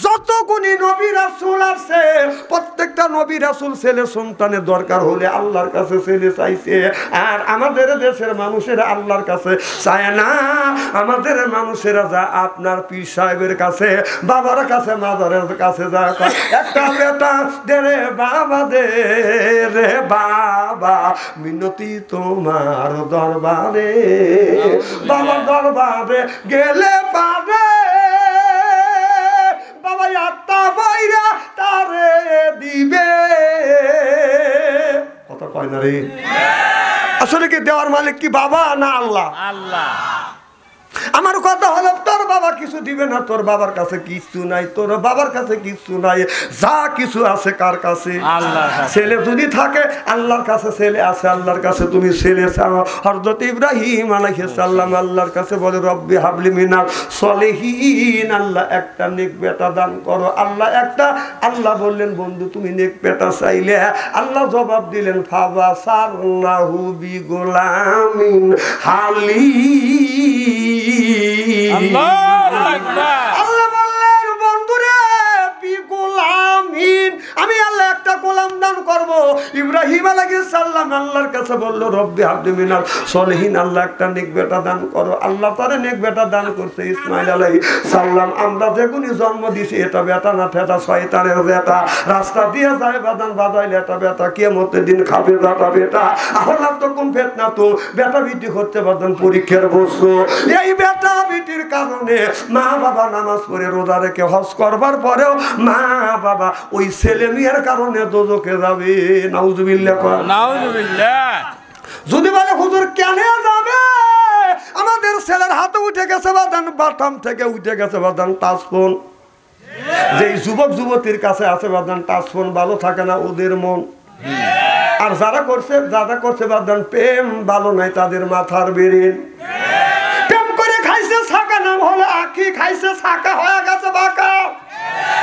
যতগুনি নবী রাসূল আছে প্রত্যেকটা নবী রাসূল ছেলে সন্তানের দরকার হলে আল্লাহর কাছে ছেলে চাইছে। আর আমাদের দেশের মানুষেরা আল্লাহর কাছে চায় না। আমাদের মানুষেরা যা আপনার পীর সাহেবের কাছে, বাবার কাছে, মাদারের কাছে যা একটা বেটা দে রে বাবা, দে রে বাবা, মিনতি তোমার দরবারে, বাবার দরবারে গেলে পারে বাবা আত্মা বাইরা তারে দিবে। কথা কয় না রে? আসলে কি দেওয়ার মালিক কি বাবা না আল্লাহ? আল্লাহ। আমার কথা হলো তোর বাবা কিছু দিবে না, তোর বাবার কাছে কিছু নাই, তোর বাবার কাছে কিছু নাই, যা কিছু আছে কার কাছে? আল্লাহর কাছে। ছেলে যদি থাকে আল্লাহর কাছে ছেলে আছে, আল্লাহর কাছে তুমি ছেলে চাও। হযরত ইব্রাহিম আলাইহিস সালাম আল্লাহর কাছে বলে রব্বি হাবলি মিনাল সলিহিন, আল্লাহ একটা নেক বেটা দান করো। আল্লাহ বললেন বন্ধু তুমি নেক বেটা চাইলে, আল্লাহ জবাব দিলেন ফাবাসারনাহু বিগুলামিন হালিম। আল্লাহ বললেন বন্ধুরে বিগুলামিন, আমি আল্লাহ একটা গোলাম দান করব। ইব্রাহিম আলাইহিস সালাম আল্লাহর কাছে বলল রব্বি হাবলি মিনাল সলিহিন, আল্লাহ একটা নেক বেটা দান করো। আল্লাহ তারে নেক বেটা দান করছে ইসমাঈল আলাইহিস সালাম। আমরা যেগুনি জন্ম দিছি এটা বেটা না ফেটা শয়তানের বেটা, রাস্তা দিয়ে যায় বাদান বাদাইলে এটা বেটা, কিয়ামতের দিন খাবে বেটা বেটা। আল্লাহ তো কোন ফিতনা তো বেটা বিটি হচ্ছে বাদান পরীক্ষার বস্তু। এই বেটা বিটির কারণে মা বাবা নামাজ পড়ে রোজা রেখে হজ করবার পরেও মা বাবা ওই ছেলে মেয়ের কারণে দোজখে যাবে। নাউজুবিল্লাহ, নাউজুবিল্লাহ। যদি বলে হুজুর কেন যাবে? আমাদের ছেলের হাতে উঠে গেছে বাদান, বাটাম থেকে উঠে গেছে বাদান টাচফোন। যে যুবক যুবতীর কাছে আছে বাদান টাচফোন, ভালো থাকে না ওদের মন। আর যারা করছে বাদান প্রেম, ভালো নাই তাদের মাথার বেরেন। প্রেম করে খাইছে ছাকা, নাম হলো আখি, খাইছে ছাকা হয়ে গেছে বাঁকা।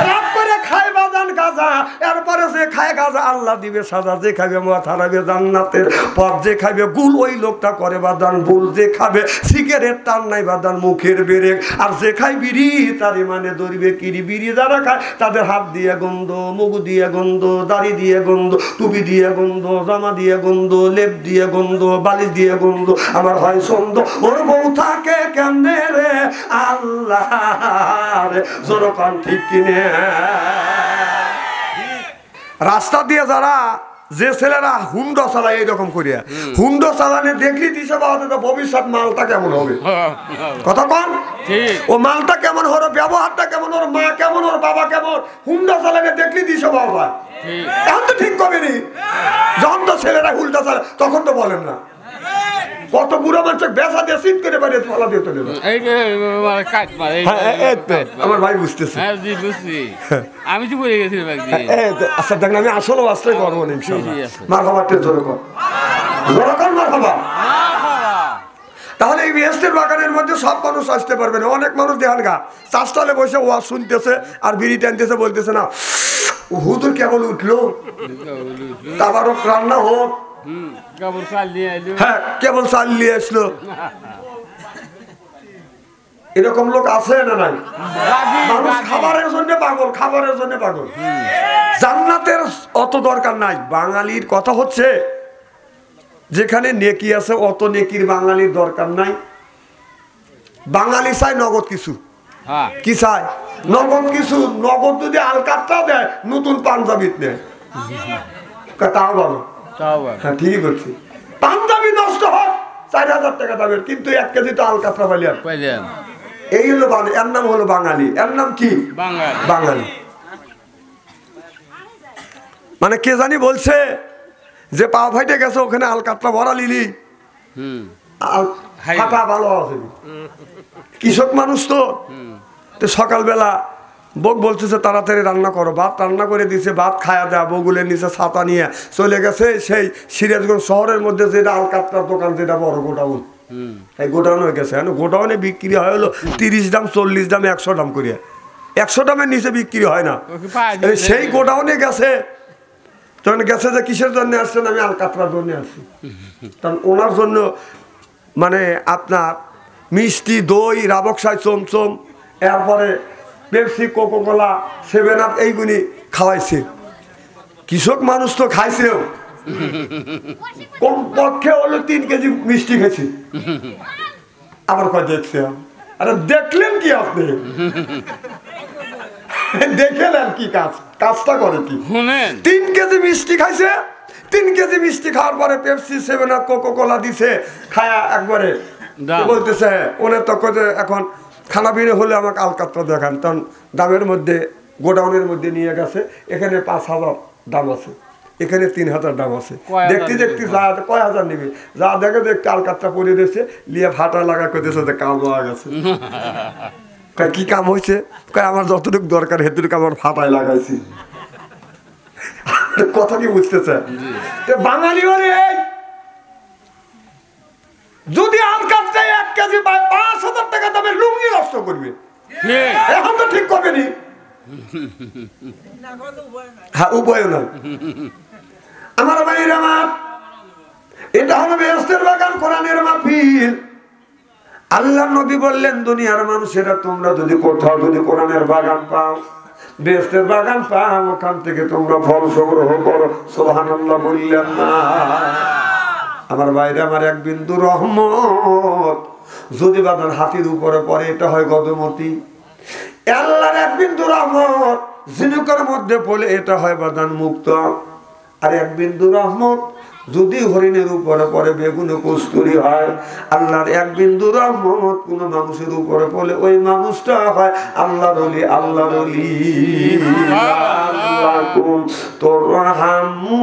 রাত করে খায় বাদান গাজা, এরপরে যে খায় গাজা আল্লাহ দিবে সাজা। যে খাবে মাথা রাবে জান্নাতের পথ, যে খাবে গুল ওই লোকটা করে বাদান ভুল। যে খাবে সিগারেট টান নাই বাদান মুখের বেরেক। আর যে খায় বিড়ি তার মানে ধরবে কিরি। বিড়ি যারা খায় তাদের হাত দিয়ে গন্ধ, মুখ দিয়ে গন্ধ, দাড়ি দিয়ে গন্ধ, টুপি দিয়ে গন্ধ, জামা দিয়ে গন্ধ, লেপ দিয়ে গন্ধ, বালিশ দিয়ে গন্ধ। আমার হয় সন্দ ওর বউ থাকে কেমনে রে আল্লাহ রে, জোরকান ঠিক কিনে। রাস্তা দিয়ে যারা যে ছেলেরা হুন্ডা চালায় এইরকম করিয়া, হুন্ডা চালানে দেখলি দিশে বাবা ভবিষ্যৎ মালটা কেমন হবে? কথা কন, ও মালটা কেমন হলো, ব্যবহারটা কেমন, ওর মা কেমন, ওর বাবা কেমন, হুন্ডা চালানে দেখলি দিশে বাবা। এখন তো ঠিক কবে নি, যখন তো ছেলেরা হুন্ডা চালায় তখন তো বলেন না। কত বুড়ো মানুষ বেসা দিয়ে সিট করে পারে ফলা দিয়ে চলে যায়। আমার ভাই বুঝতেছে, আমি তো বলে গেছি। আচ্ছা দেখেন আমি আসলে আসলে করবো না ইনশাআল্লাহ। মার খাবারটা জোরে কর, জোরে কর মার খাবার। তাহলে এই বেহেশতের বাগানের মধ্যে সব মানুষ আসতে পারবে না। অনেক মানুষ দেখান গা চাষতলে বসে ওয়াজ শুনতেছে আর বিড়ি টানতেছে, বলতেছে না হুজুর কেবল উঠলো, তাবারক রান্না হোক, হ্যাঁ কেবল চাল নিয়ে আসলো। এরকম লোক আছে না নাই? মানুষ খাবারের জন্য পাগল, খাবারের জন্য পাগল। জান্নাতের অত দরকার নাই। বাঙালির কথা হচ্ছে যেখানে নেকি আছে অত নেকির বাঙালির দরকার নাই। বাঙালি চাই নগদ কিছু। কি চাই? নগদ কিছু। নগদ যদি আলকাতরা দেয়, নতুন পাঞ্জাবিত নেয়, তাও ভালো। হ্যাঁ ঠিক আছে, পাঞ্জাবি নষ্ট হোক 4000 টাকা দামের, কিন্তু 1 কেজি তো আলকাতরা পাইলেন। এই হলো এর নাম হলো বাঙালি। এর নাম কি? বাঙালি। মানে কে জানি বলছে যে পা ফাইটে গেছে ওখানে আলকাতরা ভরা লিলি, ভালো আছে। কৃষক মানুষ তো সকালবেলা বউ বলতেছে তাড়াতাড়ি রান্না করো, ভাত রান্না করে দিছে, ভাত খায়া দেয়া, বউগুলের নিচে ছাতা নিয়ে চলে গেছে সেই সিরাজগঞ্জ শহরের মধ্যে যেটা আলকাতরার দোকান, যেটা বড় গোডাউন, এই গোডাউন হয়ে গেছে। গোডাউনে বিক্রি হয় হলো 30 দাম, 40 দাম, 100 দাম করিয়া। 100 দামের নিচে বিক্রি হয় না। সেই গোডাউনে গেছে, তখন গেছে যে কিসের জন্য আসছেন? আমি আলকাতরার জন্য আসছি। কারণ ওনার জন্য মানে আপনার মিষ্টি, দই, রাবকসাই, চমচম, এরপরে পেপসি, কোকোকোলা, 7 আপ এইগুলি খাওয়াইছে। কৃষক মানুষ তো খাইছেও, কমপক্ষে হলো 3 কেজি মিষ্টি খেয়েছি। আবার কয় দেখছে। আরে দেখলেন কি আপনি? দেখলেন কি কাজটা করে কি? 3 কেজি মিষ্টি খাইছে। 3 কেজি মিষ্টি খাওয়ার পরে পেপসি, 7 আপ, কোকোকোলা দিছে, খায়া একবারে বলতেছে ওনে তো এখন খানা বিনে হলে আমাকে আলকাতরা দেখান। তখন দামের মধ্যে গোডাউনের মধ্যে নিয়ে গেছে, এখানে 5,000 দাম আছে, এখানে 3,000 দাম আছে। দেখতে দেখতে যা কয় হাজার নিবি, যা দেখে দেখতে আলকাতরা পরে দিয়েছে, লিয়ে ভাটা লাগা করতেছে, কাম হয়ে গেছে। কি কাম হয়েছে? আমার যতটুকু দরকার হেতুটুকু আমার ফাটায় লাগাইছি। কথা কি বুঝতেছে? বাঙালি বলে যদি আলকাতরায় 1 কেজি পায় 5,000 টাকা দামের লুঙ্গি নষ্ট করবে, এখন তো ঠিক করবে নি। হ্যাঁ, উপায় নয়। আমার ভাইয়ের আমার, এটা হলো বেহেশতের বাগান, কোরআনের মাহফিল। আল্লাহ নবী বললেন দুনিয়ার মানুষেরা তোমরা যদি কোথাও যদি কোরআনের বাগান পাও, বেহেশতের বাগান পাও, ওখান থেকে তোমরা ফল সংগ্রহ করো। সুবহানাল্লাহ বললেন না? আমার বাইরে আমার 1 বিন্দু রহমত যদি বাদান হাতির উপরে পড়ে, এটা হয় গদমতি। আল্লাহর 1 বিন্দু রহমত ঝিনুকের মধ্যে পড়লে, এটা হয় বাদান মুক্ত। আর 1 বিন্দু রহমত যদি হরিণের উপরে পড়ে, বেগুনে কস্তুরি হয়। আল্লাহর 1 বিন্দু রহমত কোন মানুষের উপরে পড়লে, ওই মানুষটা হয় আল্লাহর ওলি। আল্লাহর ওলি আল্লাহুম তুরহামু।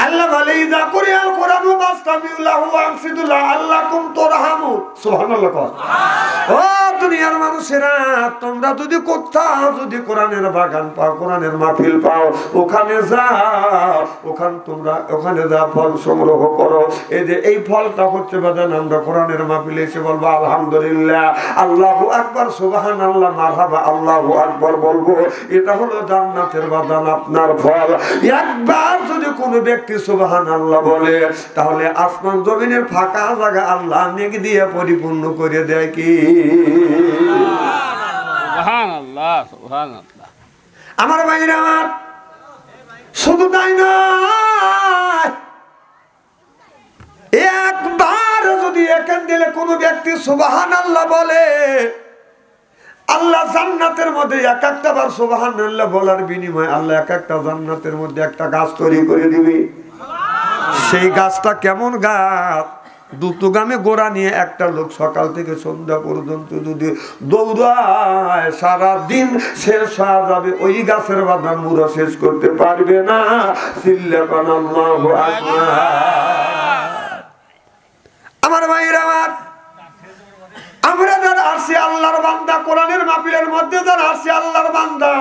আল্লাহ বলে ইযা কুরিআল কুরআনু ফাসতামিউ লাহু ওয়ানসিতু লাআল্লাকুম তুরহামুন। সুবহানাল্লাহ। ও দুনিয়ার মানুষেরা, তোমরা যদি কোথাও যদি কোরআনের বাগান পাও, কোরআনের মাহফিল পাও, ওখানে যাও, ওখানে যা ফল সংগ্রহ করো। এই যে এই ফলটা হচ্ছে বাদান, আমরা কোরআনের মাহফিলে এসে বলবো আলহামদুলিল্লাহ, আল্লাহু আকবার, সুবহানাল্লাহ, মারহাবা, আল্লাহু আকবার বলবো। এটা হলো জান্নাতের বাদান, আপনার ফল। একবার যদি কোনো ব্যক্তি সুবহানাল্লাহ বলে, তাহলে আসমান জমিনের ফাঁকা জায়গা আল্লাহ নেকি দিয়ে পরিপূর্ণ করে দেয়। কি সুবহানাল্লাহ, সুবহানাল্লাহ। আমার ভাইরা আমার, শুধু তাই নয়, একবার যদি এখান দিলে কোনো ব্যক্তি সুবহানাল্লাহ বলে, আল্লাহ জান্নাতের মধ্যে 1-1টা বার সুবহানাল্লাহ বলার বিনিময়ে আল্লাহ 1-1টা জান্নাতের মধ্যে একটা গাছ তৈরি করে দিবে। সেই গাছটা কেমন গাছ? দ্রুতগামী গোড়া নিয়ে একটা লোক সকাল থেকে সন্ধ্যা পর্যন্ত যদি দৌড়ায়, সারাদিন শেষ হয়ে যাবে, ওই গাছের বাদাম মুড়া শেষ করতে পারবে না। সিল্লাকান আল্লাহু আকবার। আমার ভাইরা আমার, আমরা যারা আসছি আল্লাহর বান্দা, কোরআনের মাহফিলের মধ্যে যারা আসছি আল্লাহর বান্দা,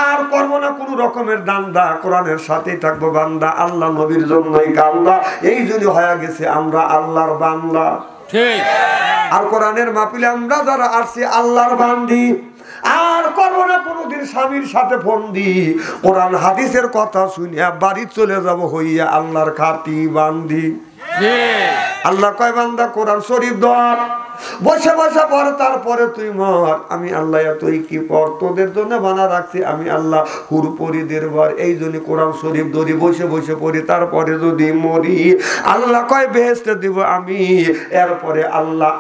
আর করবো না কোন রকমের দান্দা, কোরআনের সাথেই থাকবো বান্দা, আল্লাহ নবীর জন্যই কান্দা। এই যদি হয়ে গেছে আমরা আল্লাহর বান্দা। ঠিক। আর কোরআনের মাহফিলে আমরা যারা আসছি আল্লাহর বান্দি, আর করবো না কোনদিন স্বামীর সাথে ফন্দি, কোরআন হাদিসের কথা শুনিয়া বাড়ি চলে যাব হইয়া আল্লাহর খাতি বান্দি। আল্লাহ কয় বান্দা কোরআন শরীফ ধর, বসে বসে পড়, তারপরে তুই মর। আমি আল্লাহ তুই কি পড়, তোদের জন্য বানা রাখছি আমি আল্লাহ হুরপরিদের ভর। এই জন্য কোরআন শরীফ ধরি, বসে বসে পড়ি, তারপরে যদি মরি আল্লাহ কয় বেহেশতে দিব আমি। এরপরে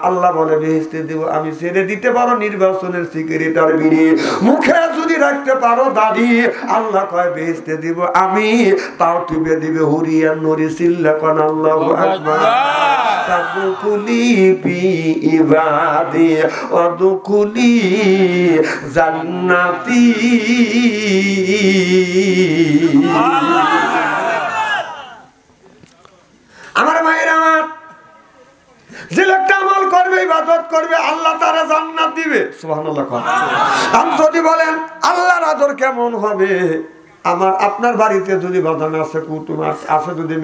আল্লাহ বলে বেহেশতে দিব আমি। ছেড়ে দিতে পারো নির্বাচনের সিকিউরিটার বিড়ি, মুখে যদি রাখতে পারো দাড়ি, আল্লাহ কয় বেহেশতে দিব আমি। তাও টিপে দিবে হুরিয়ান নরি। সিল্লাকান আল্লাহু আকবার। তাদখুলি ফি ইবাদি ওয়াদখুলি জান্নাতি। আমার ভাইরা আমার, যে লোকটা আমল করবে, ইবাদত করবে, আল্লাহ তারা জান্নাত দিবে। সুবহানাল্লাহ। আপনি যদি বলেন আল্লাহর আদর কেমন হবে, আমার আপনার বাড়িতে যদি বাদান আছে, কুটুম আছে, যদি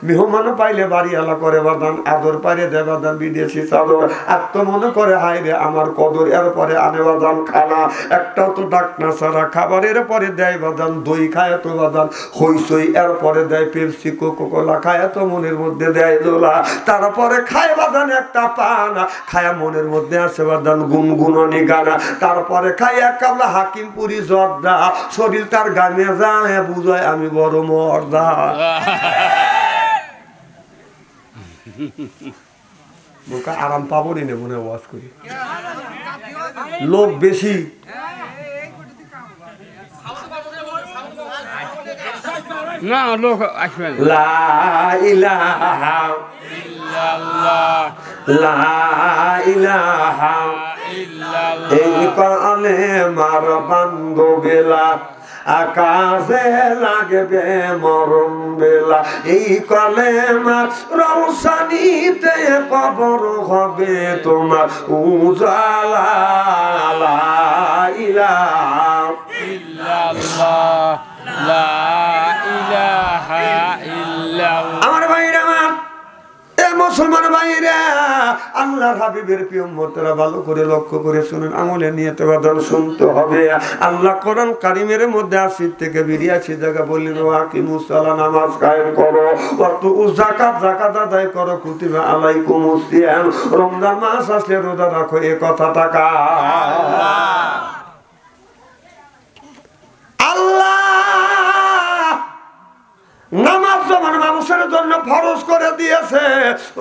মেহমানও পাইলে বাড়ি এলা করে বাদান, আদর পাইলে দেয় বাদান বিদেশি চাদর, আর তো মনে করে হাই রে আমার কদর, এরপরে আনে বাদান খানা, একটাও তো ডাকনা ছাড়া খাবারের পরে দেয় বাদান দই, খায় তো বাদান হইসই, এরপরে দেয় পেপসি, কোকোকোলা, খায় তো মনের মধ্যে দেয় দোলা, তারপরে খায় বাদান একটা পানা, খায়া মনের মধ্যে আছে বাদান গুনগুননি গানা, তারপরে খায় এক কাবলা হাকিমপুরি জর্দা, শরীর তার গানে যায় বুঝায় আমি বড় মর্দা। বোকা আরাম পাবো নি মনে ওয়াজ করি, লোক বেশি। না লোক আসবে না। লা ইলাহা ইল্লাল্লাহ লা ইলাহা ইল্লাল্লাহ। এই কালে মার বান্ধবেলা আকাশে লাগবে মরম বেলা, এই কলেমা রৌশনীতে কবর হবে তোমার উজালা। লা ইলাহা ইল্লাল্লাহ লা ইলাহা ইল্লাল্লাহ। আমার ভাইরা, আমার এ মুসলমান ভাইরা, আল্লাহর হাবিবের প্রিয় উম্মতরা ভালো করে লক্ষ্য করে শুনুন, আমলে নিয়তে বাদান শুনতে হবে। আল্লাহ কোরআন কারীমের মধ্যে ৮০ থেকে ৮২ জায়গা বললেন ওয়াকিমুস সালাত, নামাজ কায়েম করো, ওয়াতু যাকাত, যাকাত আদায় করো, কুতিবা আলাইকুমুস সিয়াম, রমজান মাস আসলে রোজা রাখো, এই কথাটা আল্লাহ নামাজ যেমন মানুষের জন্য ফরজ করে দিয়েছে,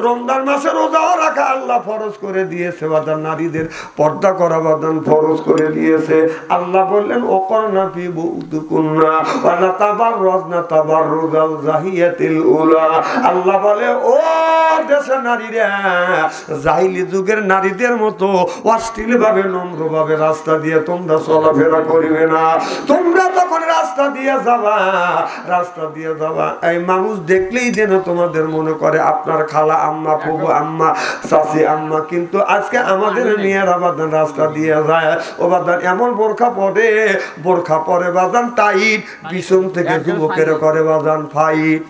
রমজান মাসে রোজাও রাখা আল্লাহ ফরজ করে দিয়েছে। বাদান নারীদের পর্দা করা বাদান ফরজ করে দিয়েছে। আল্লাহ বললেন ওকরনা ফি বুতুকুন্না ওয়ালা তাবাররাজনা তাবাররুজাল জাহিয়াতিল উলা। আল্লাহ বলে ও দেশের নারীরা, জাহিলি যুগের নারীদের মতো অশ্লীল ভাবে নম্র ভাবে রাস্তা দিয়ে তোমরা চলাফেরা করিবে না। তোমরা তখন রাস্তা দিয়ে যাবা, এই মানুষ দেখলেই যেন তোমাদের মনে করে আপনার খালা আম্মা, ফুফু আম্মা, চাচি আম্মা। কিন্তু আজকে আমাদের মেয়েরা বাদান রাস্তা দিয়ে যায়, ও বাদান এমন বোরখা পরে বাদান টাইট, পিছন থেকে যুবকের করে বাদান ফাইট।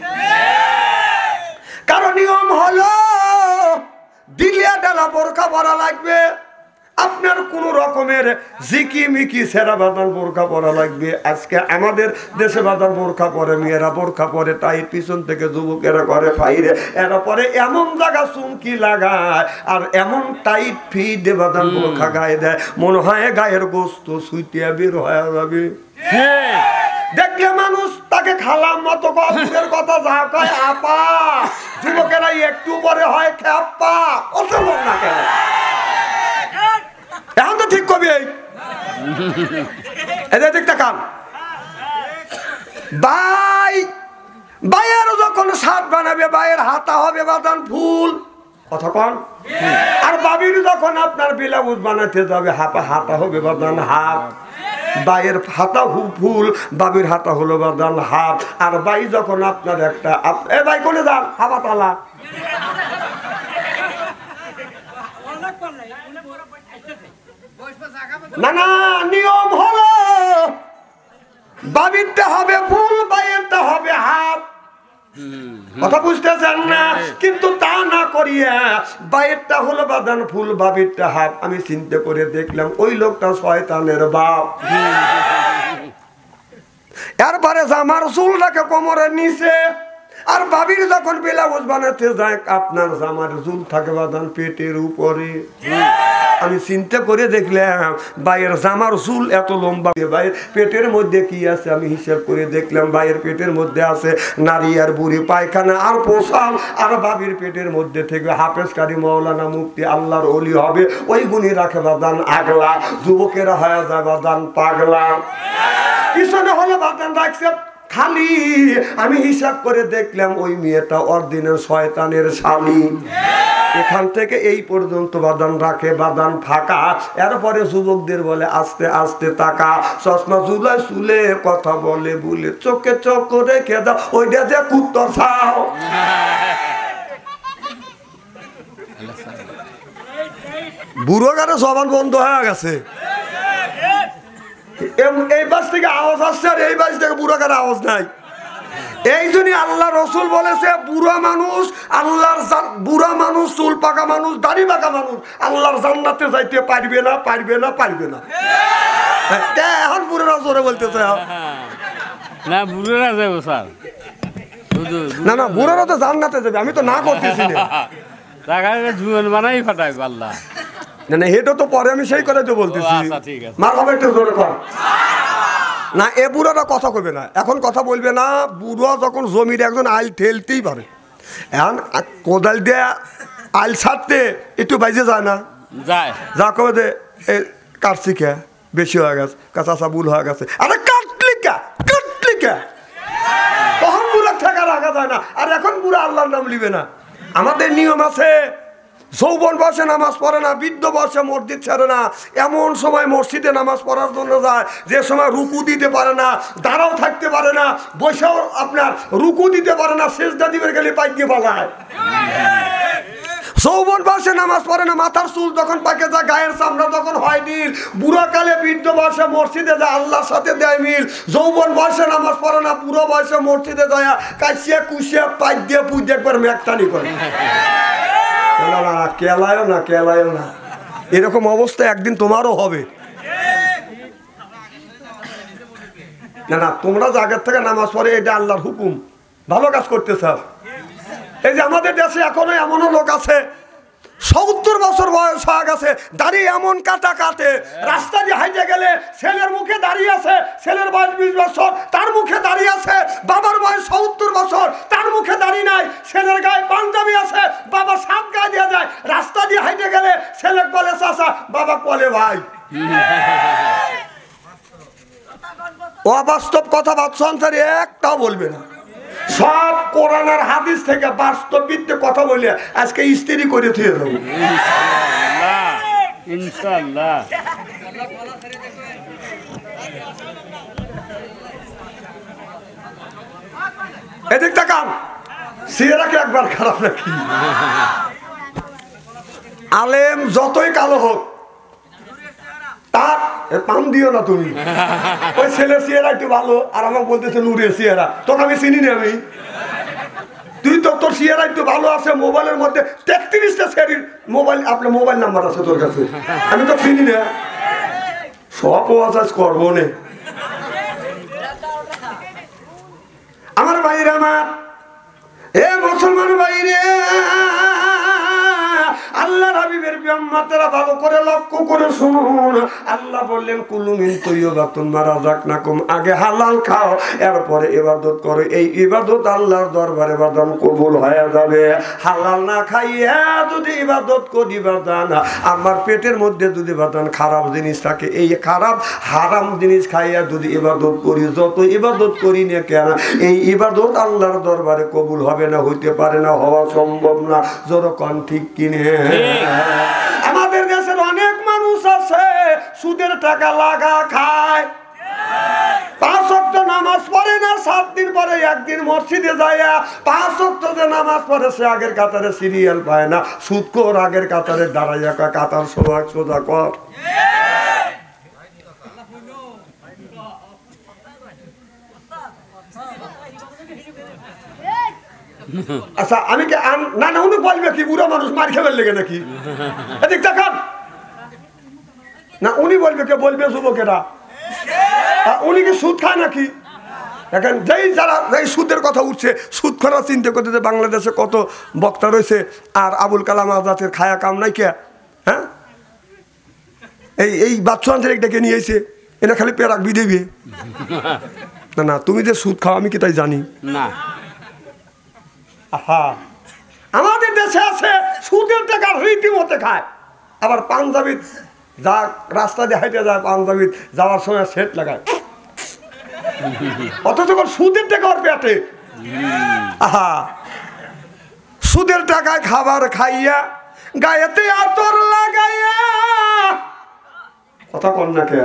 কারণ নিয়ম হলো দিলিয়া ডালা বোরখা পরা লাগবে, আপনার কোন রকমের জিকিমিকি সেরা বাদান বোরখা পরা লাগবে। আজকে আমাদের দেশে বাদান বোরখা পরে, মেয়েরা বোরখা পরে টাইট, পিছন থেকে যুবকেরা করে ফাইরে, এরা পরে এমন জায়গা চুমকি লাগায় আর এমন টাইট ফিডে বাদান বোরখা গায়ে দেয়, মনে হয় গায়ের গোস্ত সুইটিয়া বের হয়ে যাবে। দেখলে মানুষ তাকে খালাম মতো কবুলের কথা যা কয় আপা, যুবকেরা একটু পরে হয় খেপা, অত লোক না কেন? এখন তো ঠিক কবি এদের দেখতে কান বাইয়ের যখন শার্ট বানাবে, বাইয়ের হাতা হবে বাদান ফুল, কথা কন। আর বাবির যখন আপনার ব্লাউজ বানাতে যাবে, হাতা হবে বাদান হাত, বাইয়ের হাতা ফুল, বাবির হাতা হলো বাদান হাত। আর বাই যখন আপনার একটা এ বাই কোনে যান হাবা তালা, না না নিয়ম হলো বাবিরটা হবে ফুল, বাইয়েরটা হবে হাত, কথা বুঝতেছেন না? কিন্তু তা না করিয়া বাইরেরটা হলো বাদান ফুল, বাবিরটা হাত। আমি চিন্তা করে দেখলাম ওই লোকটা শয়তানের বাপ। এরপরে জামার চুলটাকে কোমরের নিচে, আর বাবির যখন ব্লাউজ বানাতে যায় আপনার জামার চুল থাকে বাদান পেটের উপরে। আমি চিন্তা করে দেখলাম বাইয়ের জামার চুল এত লম্বা, বাইয়ের পেটের মধ্যে কি আছে আমি হিসাব করে দেখলাম বাইয়ের পেটের মধ্যে আছে নারী আর বুড়ি পায়খানা আর পোশাক। আর বাবির পেটের মধ্যে থেকে হাফেজকারী মৌলানা মুফতি আল্লাহর ওলি হবে, ওই গুণী রাখে বাদান আগলা, যুবকেরা হয়ে যায় বাদান পাগলা। পিছনে হলে বাদান রাখছে খালি। আমি হিসাব করে দেখলাম ওই মেয়েটা অরিজিনাল শয়তানের স্বামী। এখান থেকে এই পর্যন্ত বাদান রাখে, বাদান ফাঁকা। এরপরে যুবকদের বলে আস্তে আস্তে তাকা, চশমা ঝুলায় চুলে কথা বলে বলে চোখে চোখ রেখে দাও, ওইটা যে কুত্তর ছাও। বুড়ো গানে জবান বন্ধ হয়ে গেছে। এই বাস থেকে আওয়াজ আসছে আর এই বাস থেকে বুড়াকার আওয়াজ নাই। এই জন্যই আল্লাহ রসুল বলেছে বুড়া মানুষ আল্লাহর বুড়া মানুষ, চুল পাকা মানুষ, দাড়ি পাকা মানুষ আল্লাহর জান্নাতে যাইতে পারবে না, পারবে না, পারবে না। এখন বুড়ারা জোরে বলতেছে না, বুড়োরা যাবো স্যার। না না, বুড়ারা তো জান্নাতে যাবে, আমি তো না করতেছি না। জুয়ান বানাই ফাটাই আল্লাহ। না না, এটা তো পরে আমি সেই করে তো বলতেছি। ঠিক আছে, মা বাবা একটু জোরে কর না। এ বুড়ারা কথা কইবে না, এখন কথা বলবে না। বুড়া যখন জমির একজন আইল ঠেলতেই পারে, এখন কোদাল দিয়ে আইল ছাড়তে একটু বাইজে যায় না, যায় যা কবে দে এ কাটছি কে বেশি হয়ে গেছে, কাঁচা ভুল হয়ে গেছে, আরে কাটলি কে তখন বুড়া ঠেকা রাখা যায় না। আর এখন বুড়া আল্লাহর নাম লিবে না। আমাদের নিয়ম আছে, যৌবন বয়সে নামাজ পড়ে না, বৃদ্ধ বয়সে মসজিদ ছাড়ে না, এমন সময় মসজিদে নামাজ পড়ার জন্য যায় যে সময় রুকু দিতে পারে না, দাঁড়াও থাকতে পারে না, বসেও আপনার রুকু দিতে পারে না, সেজদা দিবে গেলে পাই দিয়ে পালায়। যৌবন বয়সে নামাজ পড়ে না, মাথার চুল যখন পাকে যায়, গায়ের চামড়া যখন হয় নীল, বুড়া কালে বৃদ্ধ বয়সে মসজিদে যায় আল্লাহর সাথে দেয় মিল। যৌবন বয়সে নামাজ পড়ে না, বুড়ো বয়সে মসজিদে যায় কাশিয়া কুশিয়া পাই দিয়ে পুজো একবার মেঘটানি করে। না না না, কেলায়ও না। এরকম অবস্থা একদিন তোমারও হবে। না না, তোমরা জায়গার থেকে নামাজ পড়ে, এটা আল্লাহর হুকুম, ভালো কাজ করতে চাও। এই যে আমাদের দেশে এখনো এমনও লোক আছে 70 বছর বয়স হয়ে গেছে, দাঁড়িয়ে এমন কাটে, রাস্তা দিয়ে হাইটে গেলে ছেলের মুখে দাঁড়িয়ে আছে, ছেলের বয়স 20 বছর, তার মুখে দাঁড়িয়ে আছে, বাবার বয়স 70 বছর, তার মুখে দাঁড়িয়ে নাই, ছেলের গায়ে পাঞ্জাবি আছে, বাবা সাত গায়ে দিয়ে যায়, রাস্তা দিয়ে হাইটে গেলে ছেলে বলে চাচা, বাবা বলে ভাই। অবাস্তব কথা বাচ্চান্তরে একটাও বলবে না, সব কোরআন আর হাদিস থেকে বাস্তব ভিত্তিক কথা বলে আজকে স্ত্রী করে থুয়ে দেবো ইনশাআল্লাহ। এদিক তাকান, চেহারাকে একবার খারাপ রাখি। আলেম যতই কালো হোক, তার পাম দিও না তুমি। ওই ছেলের চেহারা একটু ভালো, আর আমাকে বলতেছে নূরের চেহারা, তোকে আমি চিনি না। আমি তুই তো তোর চেহারা একটু ভালো আছে, মোবাইলের মধ্যে 33টা শ্রেণীর মোবাইল, আপনার মোবাইল নাম্বার আছে তোর কাছে, আমি তো চিনি না। সব ওয়াজ করবো নে আমার ভাইরা, আমার এ মুসলমান ভাইরে, আল্লাহর হাবিবের বিয়াম্মাতেরা ভালো করে লক্ষ্য করে শুনুন। আল্লাহ বললেন কুলু মিন তাইয়্যিবাতিন মা রাযাকনাকুম, আগে হালাল খাও, এরপরে ইবাদত করো। এই ইবাদত আল্লাহর দরবারে বাদান কবুল হয়ে যাবে। হালাল না খাইয়া যদি ইবাদত করি বাদান, আমার পেটের মধ্যে যদি বাদান খারাপ জিনিস থাকে, এই খারাপ হারাম জিনিস খাইয়া যদি ইবাদত করি, যত ইবাদত করি না কেন, এই ইবাদত আল্লাহর দরবারে কবুল হবে না, হইতে পারে না, হওয়া সম্ভব না। যেরকম ঠিক কিনে আমাদের দেশের অনেক মানুষ আছে সুদের টাকা লাগা খায়, 5 ওয়াক্ত নামাজ পড়ে না, 7 দিন পরে একদিন মসজিদে যায়, 5 ওয়াক্ত যে নামাজ পড়ে সে আগের কাতারে সিরিয়াল পায় না, সুদখোর আগের কাতারে দাঁড়াইয়া কাতার সোজা কর। আচ্ছা আমি কি না না, উনি বলবে কি বুড়া মানুষ মার খেবার লেগে নাকি? এদিক দেখান না, উনি বলবে কে, বলবে যুবকেরা উনি কি সুদ খায় নাকি? দেখেন যারা এই সুদের কথা উঠছে, সুদ খরা চিন্তা করতে যে বাংলাদেশে কত বক্তা রয়েছে, আর আবুল কালাম আজাদের খায়া কাম নাই কে? হ্যাঁ, এই বাচ্চা ডেকে নিয়ে এসে এনে খালি পেরাক বিদেবে না। না তুমি যে সুদ খাও আমি কি তাই জানি না। আমাদের দেশে আছে সুদের টাকা রীতিমতো খায়, আবার পাঞ্জাবি যা রাস্তা দিয়ে হাইটে যায়, পাঞ্জাবি যাওয়ার সময় সেট লাগায়, অথচ সুদের টাকা ওর পেটে। সুদের টাকায় খাবার খাইয়া, গায়েতে আতর লাগাইয়া, কথা কন না কে,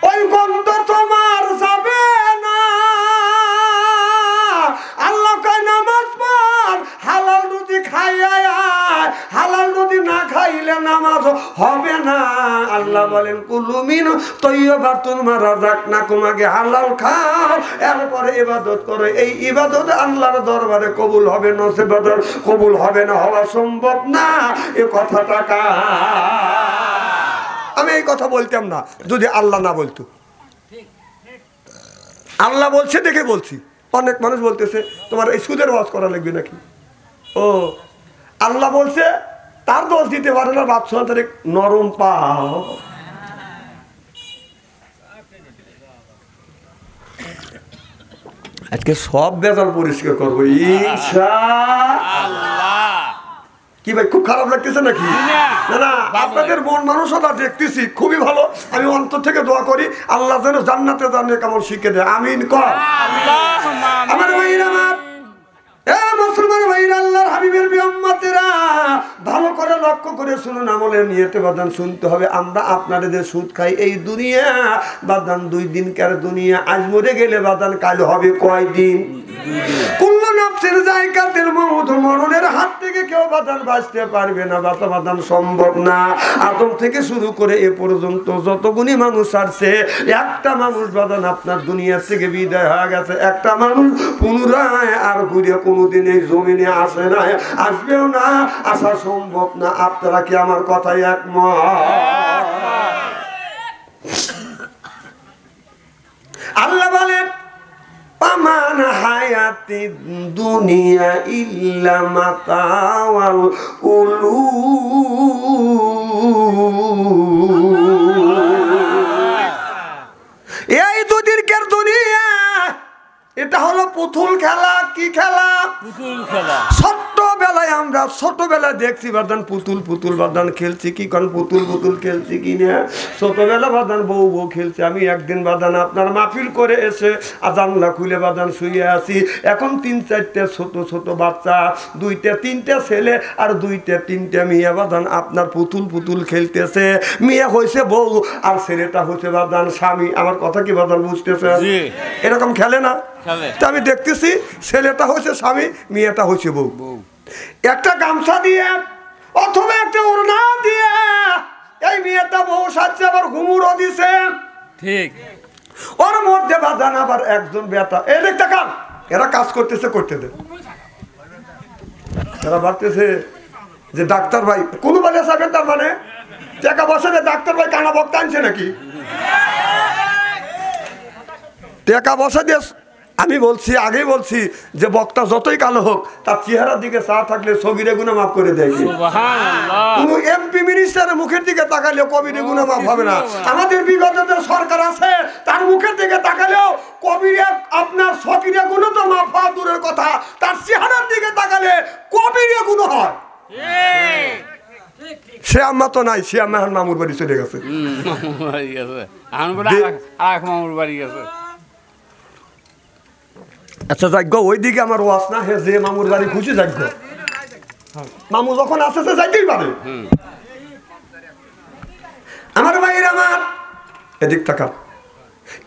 ওই গন্ধ তোমার যাবে না। আল্লাহ কয় নামাজ পড়, হালাল রুজি খাইয়া, হালাল রুজি না খাইলে পড়লে নামাজ হবে না। আল্লাহ বলেন কুলু মিন তাইয়্যিবাতুন মা রাযাকনাকুম, আগে হালাল খাও এরপরে ইবাদত করো। এই ইবাদত আল্লাহর দরবারে কবুল হবে, নসিবত কবুল হবে না, হওয়া সম্ভব না। এই কথাটা আমি এই কথা বলতাম না যদি আল্লাহ না বলতো। আল্লাহ বলছে দেখে বলছি। অনেক মানুষ বলতেছে তোমার এই সুদের ওয়াজ করা লাগবে নাকি। ও আল্লাহ বলছে তার দোষ দিতে পারে না, বাদশাহ তার নরম পা। আজকে সব বেজাল পরিষ্কার করবো ইনশাআল্লাহ। কি ভাই খুব খারাপ লাগতেছে নাকি? না না, আপনাদের মন মানসিকতা দেখতেছি খুবই ভালো। আমি অন্তর থেকে দোয়া করি আল্লাহ যেন জান্নাতে জান্নাতে কেমন শিখে দেয়। আমিন কর। আমার ভাইরা, আমার মুসলমান ভাইরা, আল্লাহর হাবিবের উম্মতেরা ভালো করে লক্ষ্য করে শুনুন, আমলের নিয়তে বাদান শুনতে হবে। আমরা আপনাদের যে সুদ খাই এই দুনিয়া বাদান 2 দিনকার দুনিয়া, আজ মরে গেলে বাদান কাল হবে কয়দিন? কুল্লু নাফসিন যায়কাতুল মউত, মরণের হাত থেকে কেউ বাদান বাঁচতে পারবে না, বাদান সম্ভব না। আদম থেকে শুরু করে এ পর্যন্ত যতগুনি মানুষ আসছে, একটা মানুষ বাদান আপনার দুনিয়া থেকে বিদায় হয়ে গেছে। একটা মানুষ পুনরায় আর ঘুরে কোনোদিন এই জমিনে আসে না, আসবেও না, আসা সম্ভব না। আপনারা কি আমার কথাই একমত? আল্লাহ বলেন পামান হায়াতি দুনিয়া ইল্লা মাতাওয়াল গুরুর। এই দুদিনকার দুনিয়া এটা হলো পুতুল খেলা। কি খেলা? পুতুল খেলা। ছোট্টবেলায় আমরা ছোটবেলায় দেখছি বাদান পুতুল পুতুল বাদান খেলছি। কি কোন পুতুল পুতুল খেলছি কিনা ছোটবেলা বাদান বউ বউ খেলছি। আমি একদিন বাদান আপনার মাহফিল করে এসে জানলা খুলে বাদান শুয়ে আছি। এখন 3-4টে ছোট ছোট বাচ্চা, 2-3টে ছেলে আর 2-3টে মেয়ে বাদান আপনার পুতুল পুতুল খেলতেছে। মেয়ে হয়েছে বউ আর ছেলেটা হচ্ছে বাদান স্বামী। আমার কথা কি বাদান বুঝতেছে? এরকম খেলে না? আমি দেখতেছি ছেলেটা হচ্ছে স্বামী, মেয়েটা হচ্ছে বউ। একটা গামছা দিয়ে অথবা একটা ওড়না দিয়ে এই মেয়েটা বউ সাজছে, আবার ঘুমুরও দিছে। ঠিক ওর মধ্যে বাজান আবার একজন বেটা এই দেখতে কাম এরা কাজ করতেছে, করতে দে। এরা ভাবতেছে যে ডাক্তার ভাই কোন বলে যাবেন, তার মানে টাকা বছরে ডাক্তার ভাই কানা বক্তা আনছে নাকি? টাকা বসা দিয়ে আমি বলছি, আগেই বলছি যে বক্তা যতই কালো হোক তার চেহারার দিকে চা থাকলে সগিরে গুনাহ মাফ করে দেয়। কোন এমপি মিনিস্টারের মুখের দিকে তাকালেও কবিরে গুনাহ মাফ হবে না। আমাদের বিগত যে সরকার আছে তার মুখের দিকে তাকালেও কবিরে আপনার সগিরে গুনাহ তো মাফ হওয়া দূরের কথা, তার চেহারার দিকে তাকালে কবিরে গুনাহ হয়। সে আম্মা তো নাই, সে আম্মা মামুর বাড়ি চলে গেছে। আচ্ছা যাগ্য ওইদিকে আমার ওয়াস না হে যে মামুর বাড়ি খুশি যাগ্য, মামু যখন আসে সে যাইতেই পারে। আমার ভাইয়ের আমার এদিক টাকা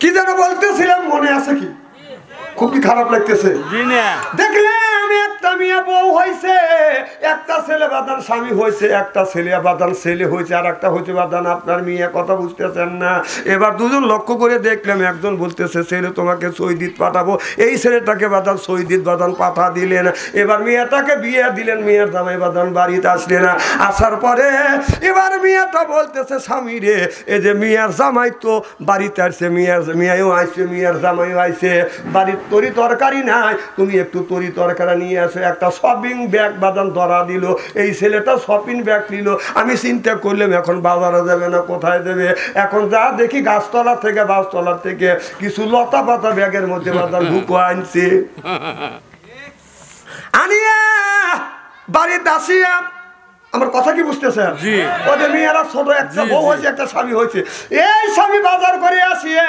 কি যেন বলতেছিলাম মনে আছে কি? খুব কি খারাপ লাগতেছে দেখলে আমি একটা মেয়ে বউ হয়েছে, একটা ছেলে বাদান স্বামী হয়েছে, একটা ছেলে বাদান ছেলে হয়েছে, আর একটা হচ্ছে বাদান আপনার মেয়ে। কথা বুঝতেছেন না? এবার দুজন লক্ষ্য করে দেখলাম, একজন বলতেছে ছেলে তোমাকে সৈদিত পাঠাবো, এই ছেলেটাকে বাদান সৈদিত বাদান পাঠা দিলেন। এবার মেয়েটাকে বিয়ে দিলেন, মেয়ের জামাই বাদান বাড়িতে আসলে না। আসার পরে এবার মেয়েটা বলতেছে স্বামী রে, এই যে মেয়ের জামাই তো বাড়িতে আসছে, মেয়েও আসছে, মেয়ের জামাইও আসছে, বাড়ির তরি তরকারি নাই, তুমি একটু তরি তরকারি নিয়ে আসো। একটা শপিং ব্যাগ বাদান ধরা দিল, এই ছেলেটা শপিং ব্যাগ নিল। আমি চিন্তা করলাম এখন বাজারে যাবে না, কোথায় দেবে? এখন যা দেখি গাছতলা থেকে কিছু লতা পাতা ব্যাগের মধ্যে বাদান ঢুকো আনছে। আনিয়া বাড়িতে আসিয়া আমার কথা কি বুঝতেছেন? ওদের মেয়েরা ছোট, একটা বউ হয়েছে, একটা স্বামী হয়েছে। এই স্বামী বাজার করে আসিয়ে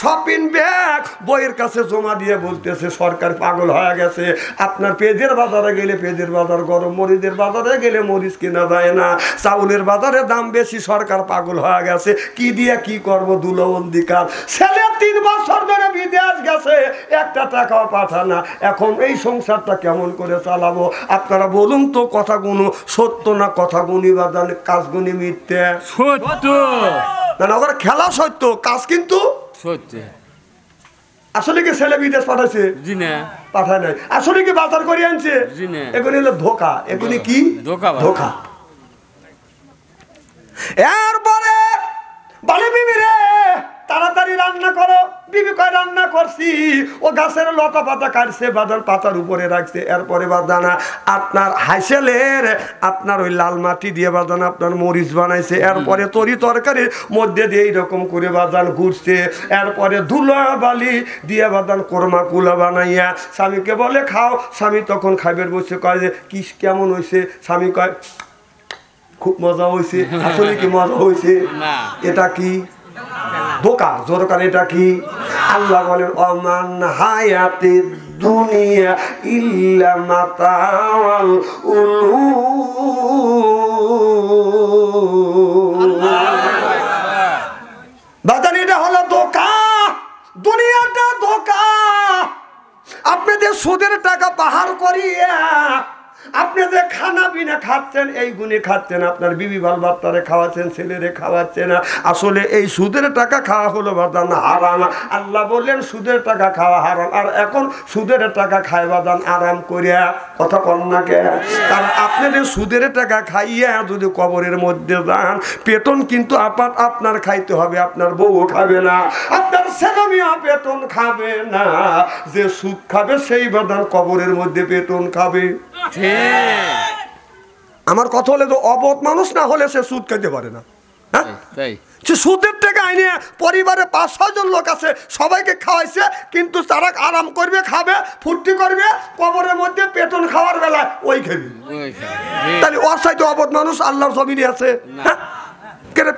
শপিং ব্যাগ বইয়ের কাছে জমা দিয়ে বলতেছে সরকার পাগল হয়ে গেছে। আপনার পেঁয়াজের বাজারে গেলে পেঁয়াজের বাজার গরম, মরিচের বাজারে গেলে মরিচ কেনা যায় না, চাউলের বাজারে দাম বেশি, সরকার পাগল হয়ে গেছে। কি দিয়ে কি করবো? দুলবন্দিকার ছেলে 3 বছর ধরে বিদেশ গেছে, একটা টাকাও পাঠানা। এখন এই সংসারটা কেমন করে চালাবো? আপনারা বলুন তো, কথাগুলো সত্য না না কথা গুনি বাদান কাজ গুনি মিথ্যে সত্য না না ওর খেলা সত্য কাজ কিন্তু সত্য আসলে কি ছেলে বিদেশ পাঠাইছে জি না পাঠায় নাই আসলে কি বাজার করে আনছে জি না এগুলি হলো ধোকা এগুলি কি ধোকা ধোকা এরপরে বলে বিবি রে তাড়াতাড়ি রান্না করো বিবি কয় রান্না করছি ও গাছের লতা পাতা কাটছে বাদান পাতার উপরে রাখছে এরপরে বাদানা আপনার হাইসেলের আপনার ওই লাল মাটি দিয়ে বাদান আপনার মরিচ বানাইছে এরপরে তরি তরকারির মধ্যে দিয়ে এইরকম করে বাদান ঘুরছে এরপরে ধুলা বালি দিয়ে বাদান কোরমা কুলা বানাইয়া স্বামীকে বলে খাও স্বামী তখন খাইবের বসে কয় যে কি কেমন হয়েছে স্বামী কয় খুব মজা হয়েছে আসলে কি মজা হয়েছে এটা কি ধোকা জোরকার এটা কি আল্লাহ বলেন ওমান হায়াতি দুনিয়া ইল্লা মাতাউল উলুম বাজান এটা হলো ধোকা দুনিয়াটা ধোকা আপনি যে সুদের টাকা পাহাড় করিয়া আপনি যে খানা পিনা খাচ্ছেন এই গুণে খাচ্ছেন আপনার বিবি বাল বাচ্চারে খাওয়াচ্ছেন ছেলেরে খাওয়াচ্ছেন আসলে এই সুদের টাকা খাওয়া হলো বাদান হারাম আল্লাহ বললেন সুদের টাকা খাওয়া হারাম আর এখন সুদের টাকা খায় বাদান আরাম করিয়া কথা কন না কে কারণ আপনি যে সুদের টাকা খাইয়া যদি কবরের মধ্যে যান পেটন কিন্তু আপনার খাইতে হবে আপনার বউ খাবে না আপনার ছেলে মেয়ে পেটন খাবে না যে সুদ খাবে সেই বাদান কবরের মধ্যে পেটন খাবে আমার কথা হলে তো অবধ মানুষ না হলে সে সুদ খেতে পারে না সে সুদের টাকা আইনে পরিবারে 5-6 জন লোক আছে সবাইকে খাওয়াইছে কিন্তু তারা আরাম করবে খাবে ফুর্তি করবে কবরের মধ্যে পেটন খাওয়ার বেলায় ওই খাবে তাহলে ওর সাইতে অবধ মানুষ আল্লাহর জমিনে আছে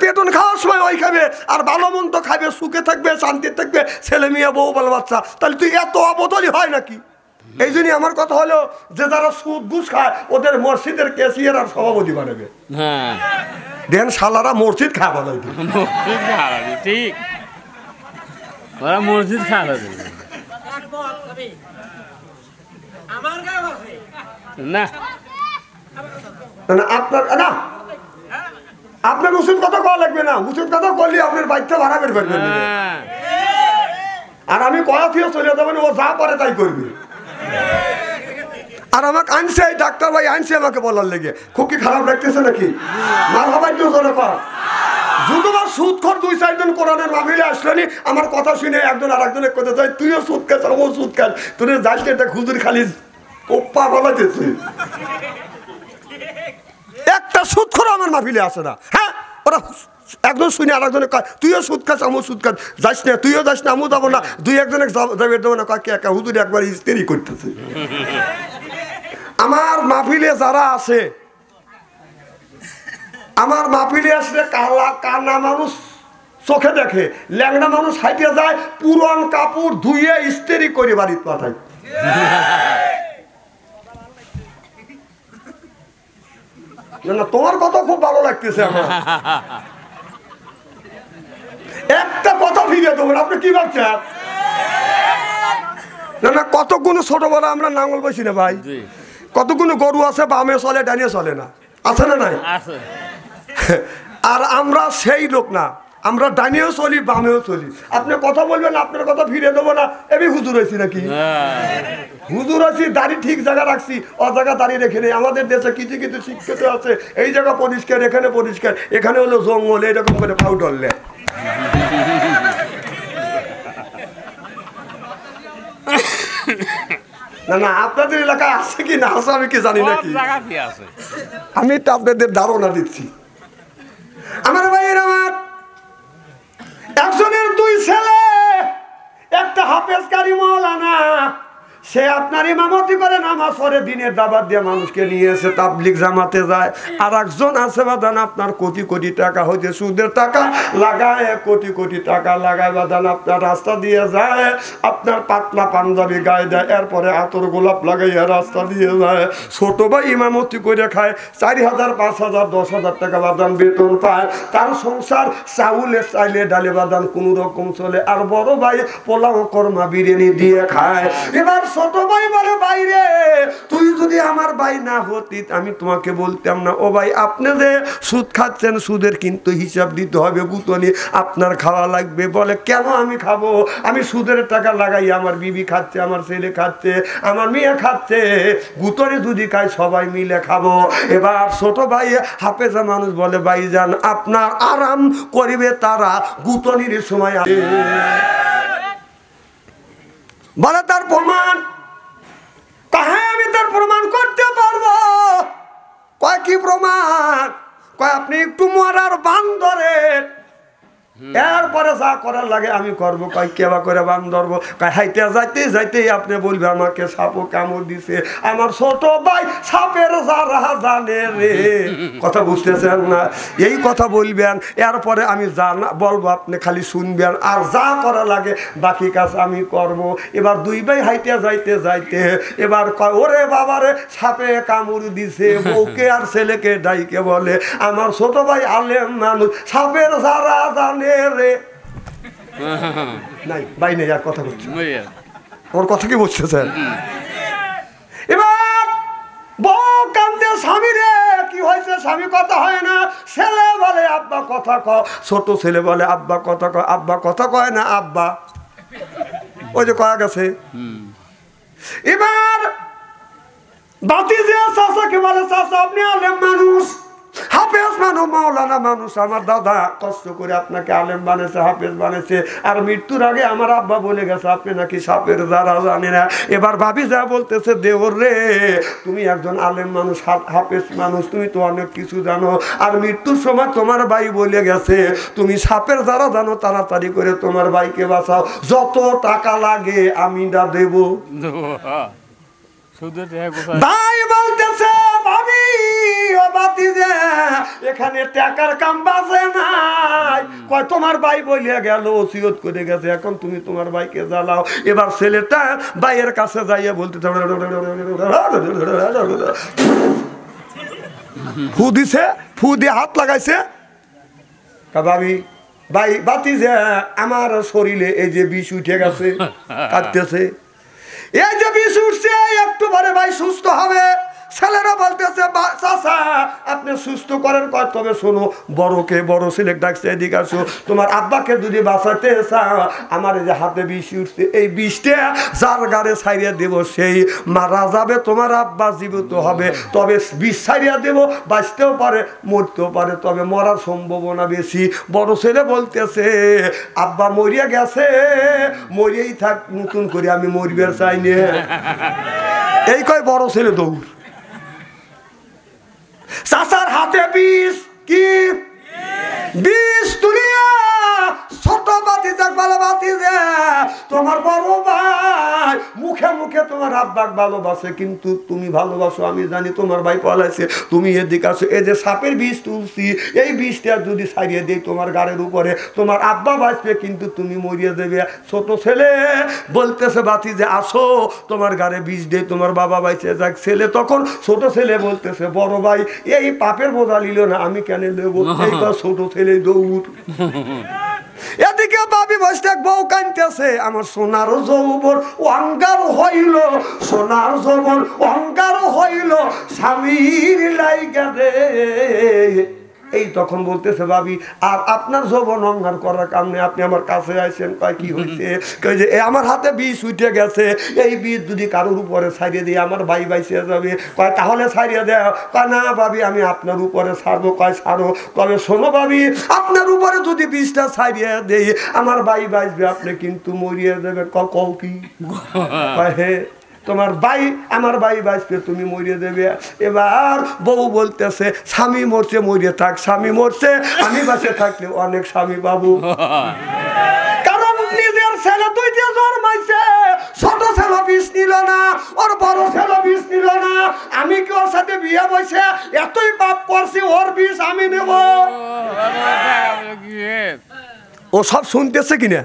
পেটন খাওয়ার সময় ওই খাবে আর ভালো মন্দ খাবে সুখে থাকবে শান্তি থাকবে ছেলে মেয়ে বউ বাল বাচ্চা তাহলে তুই এত অবতলই হয় নাকি এই জন্যই আমার কথা হলো যে যারা সুদ ঘুষ খায় ওদের মসজিদের ক্যাশিয়ার আর সভাপতি বানাবে দেন শালারা মসজিদ খায় বলো ঠিক ওরা মসজিদ খাওয়া না আপনার না আপনার ওষুধ কথা কওয়া লাগবে না ওষুধ কথা করলে আপনার বাচ্চা ভাড়া বের করবেন আর আমি কয়া ফিরে চলে যাবেন ও যা পারে তাই করবে আর আমাকে আনছে ডাক্তার ভাই আনছে আমাকে বলার লেগে খুব কি খারাপ লাগতেছে নাকি মার হবার যতবার সুদ খর 2-4 জন কোরআনের মাহফিলে আসলেনি আমার কথা শুনে একজন আর একজনের কথা যায় তুইও সুদ খাস ও সুদ খাস তোর যাস এটা খুজুর খালি কোপ্পা বলাইতেছে একটা সুদ খর আমার মাহফিলে আসে না হ্যাঁ ওরা একজন শুনে আর একজনে কয় তুইও সুদ খাস আমও সুদ খাস যাস না তুইও যাস না আমও যাবো না 2-1 জনে যাবে দেবো না কাকে একা হুজুর একবার ইস্তেরি করতেছে আমার মাহফিলে যারা আছে আমার মাহফিলে আসলে কানা মানুষ চোখে দেখে ল্যাংড়া মানুষ হাইটে যায় পুরান কাপড় ধুইয়ে ইস্তেরি করে বাড়িতে পাঠায় না তোমার কথা খুব ভালো লাগতেছে আমার একটা কথা ফিরে দেবো আপনি কি ভাবছেন না না কতগুলো ছোটবেলা আমরা নাঙ্গল বসি না ভাই কতগুলো গরু আছে বামে চলে ডানিয়ে চলে না আছে না নাই আর আমরা সেই লোক না আমরা ডানিয়েও চলি বামেও চলি আপনি কথা বলবেন আপনার কথা ফিরে দেবো না এমনি হুজুর হয়েছি নাকি হুজুর আছি দাড়ি ঠিক জায়গা রাখছি ও জায়গা দাঁড়িয়ে রেখে নেই আমাদের দেশে কিছু কিছু শিক্ষিত আছে এই জায়গা পরিষ্কার এখানে পরিষ্কার এখানে হলো জঙ্গল এরকম করে পাউডার লে না না আপনাদের এলাকায় আছে কি না আছে আমি কি জানি নাকি আমি তো আপনাদের ধারণা দিচ্ছি আমার ভাইয়ের আমার একজনের 2 ছেলে একটা হাফেজ কারি মাওলানা সে আপনার ইমামতি করে নামাজ পড়ে দিনের দাবাত দিয়ে মানুষকে নিয়ে এসে তাবলিগ জামাতে যায় আর একজন আছে বাদান আপনার কোটি কোটি টাকা হইতে সুদের টাকা লাগায় কোটি কোটি টাকা লাগায় বাদান আপনার রাস্তা দিয়ে যায় আপনার পাতলা পাঞ্জাবি গায়ে দেয় এরপরে আতর গোলাপ লাগাইয়া রাস্তা দিয়ে যায় ছোট ভাই ইমামতি করে খায় 4,000 5,000 10,000 টাকা বাদান বেতন পায় তার সংসার চাউলে চাইলে ডালে বাদান কোনো রকম চলে আর বড় ভাই পোলাও কর্মা বিরিয়ানি দিয়ে খায় এবার ছোট ভাই বলে বাইরে তুই যদি আমার ভাই না হতি আমি তোমাকে বলতাম না। ও ভাই আপনি যে সুদ খাচ্ছেন সুদের কিন্তু হিসাব দিতে হবে, গুতনি আপনার খাওয়া লাগবে। বলে কেন আমি খাবো? আমি সুদের টাকা লাগাই, আমার বিবি খাচ্ছে, আমার ছেলে খাচ্ছে, আমার মেয়ে খাচ্ছে, গুতনি যদি খাই সবাই মিলে খাবো। এবার ছোট ভাই হাফেজা মানুষ বলে ভাইজান আপনার আরাম করিবে তারা, গুতনির সময় বলে তার প্রমাণ। হ্যাঁ আমি তার প্রমাণ করতে পারবো। কয় কি প্রমাণ? কয় আপনি একটু মরার বান ধরেন, এরপরে যা করার লাগে আমি করবো। কয় কেবা করে বান ধরবো? কয় হাইতে যাইতে যাইতে আপনি বলবে আমাকে সাপও কামড় দিছে। আমার ছোট ভাই সাপের যারা জানে রে, কথা বুঝতেছেন না? এই কথা বলবেন, এরপরে আমি যা না বলবো আপনি খালি শুনবেন, আর যা করা লাগে বাকি কাজ আমি করব। এবার দুই ভাই হাইতে যাইতে যাইতে এবার কয় ওরে বাবারে সাপে কামড় দিছে। বউকে আর ছেলেকে ডাইকে বলে আমার ছোট ভাই আলেম মানুষ, সাপের যারা জানে রে। নাই ভাই নেই, আর কথা বলছি ওর কথা কি বুঝতেছেন? এবার বউ কান্দে স্বামী রে কি হয়েছে? স্বামী কথা হয় না। ছেলে বলে আব্বা কথা কয়, ছোট ছেলে বলে আব্বা কথা কয়। আব্বা কথা কয় না, আব্বা ওই যে কয়া গেছে। এবার বাতি যে চাচাকে বলে চাচা আপনি আলেম মানুষ, হাফেজ মানুষ, মাওলানা মানুষ, আমার দাদা কষ্ট করে আপনাকে আলেম বানিয়েছে, হাফেজ বানিয়েছে, আর মৃত্যুর আগে আমার আব্বা বলে গেছে আপনি নাকি সাপের দ্বারা জানি না। এবার ভাবি যা বলতেছে দেওর রে তুমি একজন আলেম মানুষ, হাফেজ মানুষ, তুমি তো অনেক কিছু জানো, আর মৃত্যুর সময় তোমার ভাই বলে গেছে তুমি সাপের দ্বারা জানো, তাড়াতাড়ি করে তোমার ভাইকে বাঁচাও, যত টাকা লাগে আমি না দেব। ভাই বলতেছে ভাবি ও বাতি যে এখানে টাকার কাম বাজে নাই। কয় তোমার ভাই বলিয়া গেল, ওসিয়ত করে গেছে, এখন তুমি তোমার ভাইকে জ্বালাও। এবার ছেলেটা ভাইয়ের কাছে যাইয়া বলতে ফু দিছে, ফু দিয়ে হাত লাগাইছে। ভাবি ভাই বাতি যে আমার শরীরে এই যে বিষ উঠে গেছে, কাটতেছে, এই যে বিষ উঠছে একটু পরে ভাই সুস্থ হবে। ছেলেরা বলতেছে চাচা আপনি সুস্থ করেন, কয় তবে শোনো বড়কে, বড় ছেলে ডাকছে এদিকে আসো, তোমার আব্বাকে যদি বাঁচাতে চাও আমার এই যে হাতে বিষ উঠছে এই বিষটা যার গাড়ে ছাড়িয়ে দেব সেই মারা যাবে, তোমার আব্বা জীবিত হবে, তবে বিষ ছাড়িয়ে দেব, বাঁচতেও পারে মরতেও পারে, তবে মরার সম্ভাবনা বেশি। বড় ছেলে বলতেছে আব্বা মরিয়া গেছে, মরিয়েই থাক, নতুন করে আমি মরবে চাই না। এই কয় বড় ছেলে দৌড়। চাচার হাতে বিষ, কি বিষ তুলিয়া ছোট বাতি যাক ভালো বাতি যে তোমার বড় ভাই মুখে মুখে তোমার আব্বাক ভালোবাসে, কিন্তু তুমি ভালোবাসো আমি জানি, তোমার ভাই পলাইছে, তুমি এদিকে আসো, এই যে সাপের বিষ তুলছি এই বিষটা যদি ছাড়িয়ে দেই তোমার গাড়ির উপরে তোমার আব্বা বাঁচবে, কিন্তু তুমি মরিয়ে দেবে। ছোট ছেলে বলতেছে বাতি যে আসো তোমার গাড়ে বিষ দেই, তোমার বাবা বাইছে যাক। ছেলে তখন ছোট ছেলে বলতেছে বড় ভাই এই পাপের বোঝা নিল না, আমি কেন নেবো? এইবার ছোট ছেলে দৌড়। এদিকে ভাবি বসে বউ কাঁদতেছে, আমার সোনার যৌবন অহংকার হইল, সোনার যৌবন অহংকার হইল স্বামীর লাইগা রে। এই তখন বলতেছে ভাবি আর আপনার যৌবন অহংকার করার কারণে আপনি আমার কাছে আইছেন, কয় কি হয়েছে? কয় যে আমার হাতে বিষ উঠে গেছে, এই বিষ যদি কারোর উপরে ছাড়িয়ে দিই আমার ভাই বাইসে যাবে। কয় তাহলে ছাড়িয়ে দেও। কয় না ভাবি আমি আপনার উপরে ছাড়বো। কয় ছাড়ো। কবে শোনো ভাবি আপনার উপরে যদি বিষটা ছাড়িয়ে দেই আমার ভাই বাঁচবে, আপনি কিন্তু মরিয়ে দেবে। কও কি? কয় হে তোমার ভাই আমার ভাই বাঁচবে, তুমি মরিয়ে দেবে। এবার বউ বলতেছে স্বামী মরছে মরিয়ে থাক, স্বামী মরছে আমি বাঁচে থাকলে অনেক স্বামী বাবু। কারণ নিজের ছেলে দুইটা জন্মাইছে, ছোট ছেলে বিষ নিল না, ওর বড় ছেলে বিষ নিল না, আমি কি ওর সাথে বিয়ে বসে এতই পাপ করছি, ওর বিষ আমি নেব? ও সব শুনতেছে কিনা?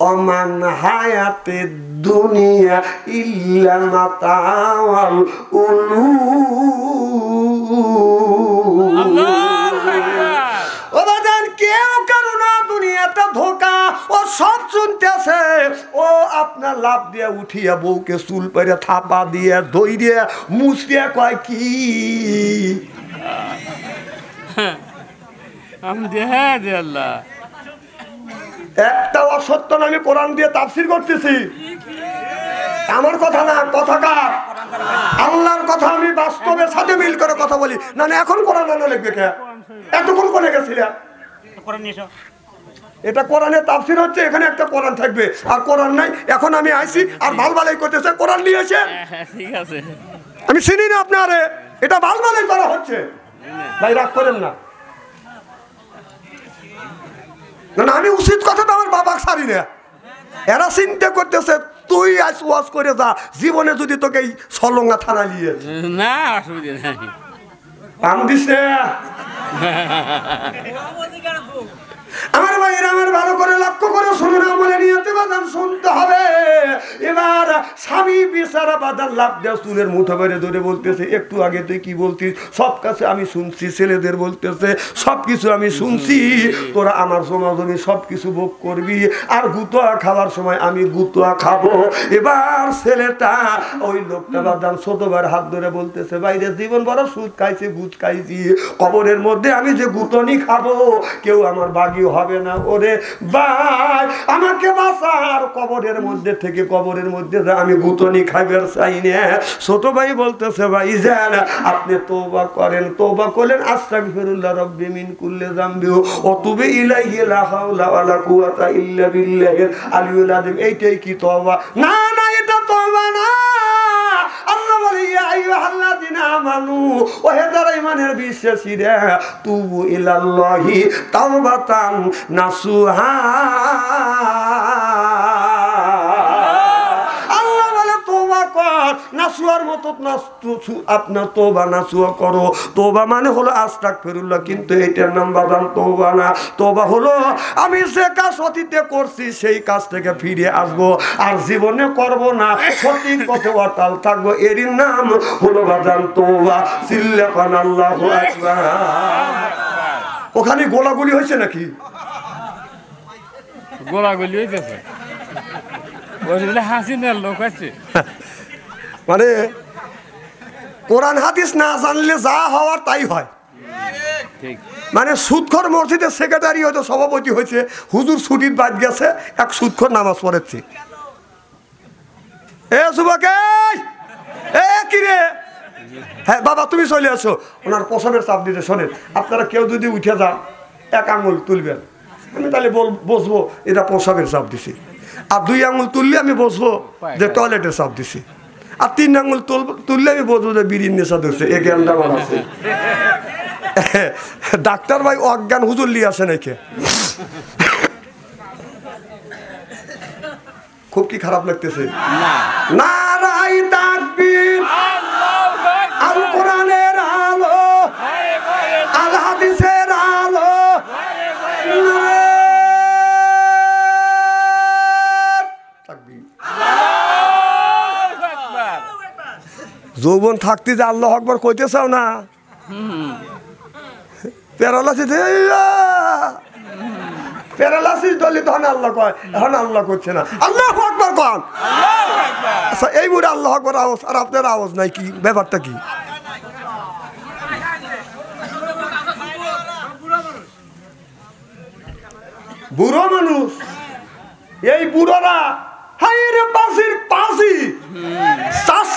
ওমান হায়াতে দুনিয়া ইল্লা মাতাউল উলুম। ও বাজান কেউ কারো না দুনিয়াটা ধোকা, ও সব শুনতেছে, ও আপনার লাভ দিয়ে উঠিয়া বউকে চুল পেরে থাপা দিয়ে দই দিয়ে মুছিয়া কয় কি আমি হ্যাঁ দে আল্লাহ একটা অসত্য না, আমি কোরআন দিয়ে তাফসীর করতেছি। আমার কথা না, কথা কার? আল্লাহর কথা। আমি বাস্তবের সাথে মিল করে কথা বলি। না না এখন কোরআন আনা লিখবে কে? এতক্ষণ কোনে গেছিলে? এটা কোরআনের তাফসীর হচ্ছে, এখানে একটা কোরআন থাকবে আর কোরআন নাই। এখন আমি আইছি আর ভালভালাই করতেছে, কোরআন নিয়ে এসে ঠিক আছে আমি চিনি না আপনারে, এটা ভালভালাই করা হচ্ছে। ভাই রাগ করেন না, না আমি উচিত কথাটা আমার বাবা ছাড়ি না। এরা চিন্তা করতেছে তুই আজ ওয়াজ করে যা, জীবনে যদি তোকে এই সলঙ্গা থানা নিয়ে না অসুবিধা নাই পাম দিস না। আমার ভাইয়েরা আমার ভালো করে লক্ষ্য করে শুনুন, আমলে নিয়তে বাদান শুনতে হবে। এবার স্বামী বেচারা বাদান লাভ দেওয়া চুলের মুঠো বেড়ে ধরে বলতেছে, একটু আগে তুই কি বলতিস সব কাছে আমি শুনছি, ছেলেদের বলতেছে সব কিছু আমি শুনছি, তোরা আমার সমাজে সব কিছু ভোগ করবি আর গুতোয়া খাওয়ার সময় আমি গুতোয়া খাবো। এবার ছেলেটা ওই লোকটা বাদান ছোটবার হাত ধরে বলতেছে, বাইরে জীবন বড় সুদ খাইছে গুদ খাইছি, কবরের মধ্যে আমি যে গুতনি খাবো কেউ আমার বাগি হবে না। ওরে ভাই আমাকে বাঁচা, আর কবরের মধ্যে থেকে কবরের মধ্যে আমি গুতনি খাইবার চাই না। ছোট ভাই বলতেছে, ভাই যান আপনি তওবা করেন, তওবা করলেন আস্তাগফিরুল্লাহ রাব্বি মিন কুল্লি যামবি ওয়া তুবু ইলাইহি লা হাওলা ওয়ালা কুওয়াতা ইল্লা বিল্লাহিল আলিয়্যিল আযীম। এইটাই কি তওবা? না না এটা তওবা না। আল্লাহ বলে ইয়া আইয়ুহাল্লাযিনা আমানু, ও হে যারা ঈমানের বিশ্বাসীরা, তুবু ইলাল্লাহি তাওবাতান নাসুহা। আল্লাহ বলে তওবা কর, নাসুয়ার মতো আপনার তওবা নাসুয়া করো। তওবা মানে হলো আস্তাগফিরুল্লাহ, কিন্তু এটার নাম বাদাম তওবা না। তওবা হলো আমি যে কাজ অতীতে করছি সেই কাজ থেকে ফিরে আসবো আর জীবনে করব না, সঠিক পথে অটল থাকবো, এরই নাম হলো বাদাম তওবা। সিল্লাকান আল্লাহু আকবার। ওখানে গোলাগুলি হয়েছে নাকি? গোলাগুলি হইতেছে, হাসিনার লোক আছে। মানে কোরআন হাদিস না জানলে যা হওয়ার তাই হয়। মানে সুদখোর মসজিদের সেক্রেটারি হয়তো সভাপতি হয়েছে, হুজুর ছুটির বাদ গেছে, এক সুদখোর নামাজ পড়েছে। এ যুবক এ কি রে, হ্যাঁ বাবা তুমি চলে আসো। ওনার প্রসাবের চাপ দিতে শোনেন, আপনারা কেউ যদি উঠে যান এক আঙুল তুলবেন, আমি তাহলে বসবো এটা প্রসাবের চাপ দিছি, আর 2 আঙুল তুললে আমি বসবো যে টয়লেটের চাপ দিছি, আর 3 আঙুল তুললে আমি বসবো যে বিড়ির নেশা ধরছে। এ জ্ঞানটা আমার আছে। ডাক্তার ভাই অজ্ঞান হুজুর লিয়ে আসে নাকি? খুব কি খারাপ লাগতেছে? নারাই তাকবীর, আল কোরআনের আলো, আল হাদিসের আলো। যৌবন থাকতে যে আল্লাহু আকবার কইতে চাও না, প্যারালাইসিস দলি তখন আল্লাহ কয়, এখন আল্লাহ করছে না, আল্লাহু আকবার কন। আচ্ছা এই মুড়ে আল্লাহু আকবার আওয়াজ আর আপনার আওয়াজ নাই, কি ব্যাপারটা কি? বুড়ো মানুষ, এই বুড়োরা হাইরে পাশির পাশি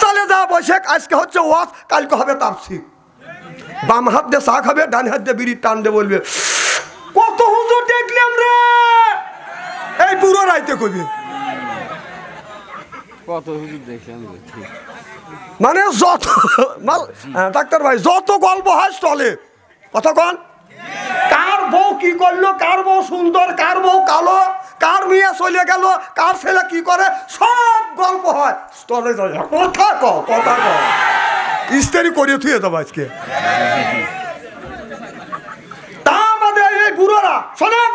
চালে যা বসে, আজকে হচ্ছে ওয়াজ, কালকে হবে তাফসীর। বাম হাত দিয়ে চা খাবে, ডান হাত দিয়ে বিড়ি টান দিয়ে বলবে, কত হুজুর দেখলাম রে। এই বুড়ো রাইতে কইবে কত হুজুর দেখলাম। মানে যত ডাক্তার ভাই যত গল্প হয় চলে, কথা কন। কার বউ কি করলো, কার বউ সুন্দর, কার বউ কালো, কার মেয়ে চলে গেল, কার ছেলে কি করে, সব গল্প হয় স্টলে। কথা কথা ইস্তারি করিয়ে থুয়ে দেবো আজকে। তা বাদে এই বুড়োরা শোনেন,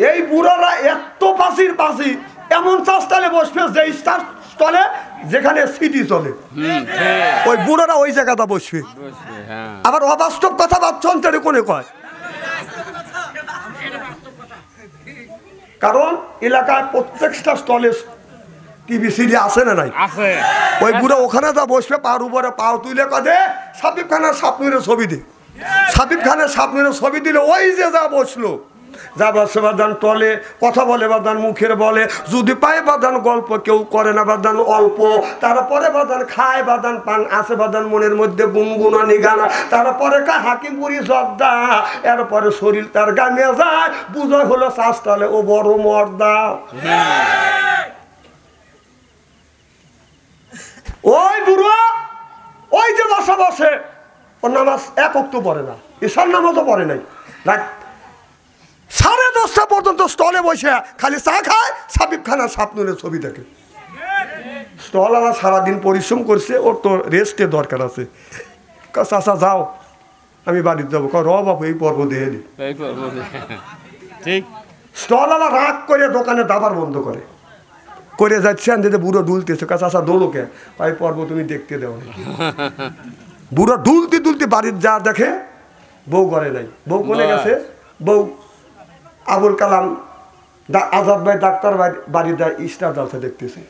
এই বুড়োরা এত পাশির পাশি এমন চাষতালে বসবে যে স্টলে যেখানে সিটি চলে, ওই বুড়োরা ওই জায়গাটা বসবে। আবার অবাস্তব কথা বাচ্চা কোনে কয়, কারণ এলাকায় প্রত্যেকটা স্টলে টিভি সিডি আছে না নাই? আছে। ওই বুড়ো ওখানে যা বসবে, পার উপরে পাও তুলে কদে সাবিব খানের স্বপ্নের ছবি দে। সাবিব খানের স্বপ্নের ছবি দিলে ওই যে যা বসলো, যা বসে বাদান টলে কথা বলে, বাদান মুখের বলে, যদি পায় বাদান গল্প কেউ করে না, বাদান অল্প, তারপরে বাদান খায়, বাদান পান আছে, বাদান মনের মধ্যে গুনগুনানি গানা, তারপরে কা হাকিমপুরি জর্দা, এরপরে শরীর তার গামে যায়, বুঝা হলো শাস্তালে ও বড় মর্দা। ওই বুড়ো ওই যে বসা বসে, ওর নামাজ এক ওয়াক্ত পড়ে না, ঈশার নামাজও পড়ে নাই, রাত 10:30 পর্যন্ত স্টলে বসে খালি চা খায়, সাবিব খানের স্বপ্নের ছবি দেখে। স্টলওয়ালা সারাদিন পরিশ্রম করছে, ওর তো রেস্টের দরকার আছে। চাচা যাও, আমি বাড়িতে যাবো। র বাবু এই পর্ব দিয়ে নি। ঠিক। স্টলওয়ালা রাগ করে দোকানে দাবার বন্ধ করে যাচ্ছে, আনতে বুড়ো ডুলতেছে। চাচা দৌড়োকে এই পর্ব তুমি দেখতে দেও। বুড়ো ডুলতে ডুলতে বাড়ির যা দেখে, বউ ঘরে নাই। বউ কোনে গেছে? বউ আবুল কালাম আজাদ ভাই ডাক্তার বাড়ি যায়, স্টার জলসা দেখতেছে।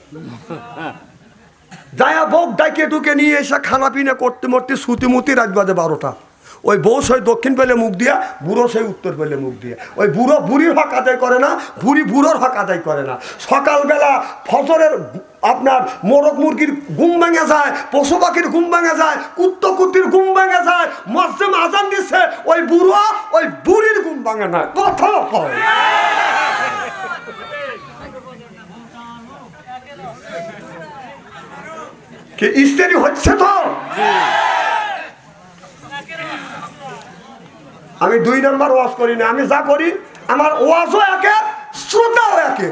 যায়া বউ ডাইকে ঢুকে নিয়ে এসে খানা পিনা করতে মরতে সুতিমুতি রাত বাজে 12টা। ওই বউ সেই দক্ষিণ পেলে মুখ দিয়া, বুড়ো সেই উত্তর পেলে মুখ দিয়া। ওই বুড়ো বুড়ির হক আদায় করে না, বুড়ি বুড়োর হক আদায় করে না। সকালবেলা ফজরের আপনার মোরগ মুরগির ঘুম ভেঙে যায়, পশু পাখির ঘুম ভেঙে যায়, কুত্তো কুত্তির ঘুম ভেঙে যায়, মসজিদ আজান দিচ্ছে, ওই বুড়ো ওই বুড়ির ঘুম ভাঙে না। কথা হয় কি ইস্তেরি হচ্ছে তো? আমি 2 নম্বর ওয়াজ করি না, আমি যা করি আমার ওয়াজও একে, শ্রোতাও একে।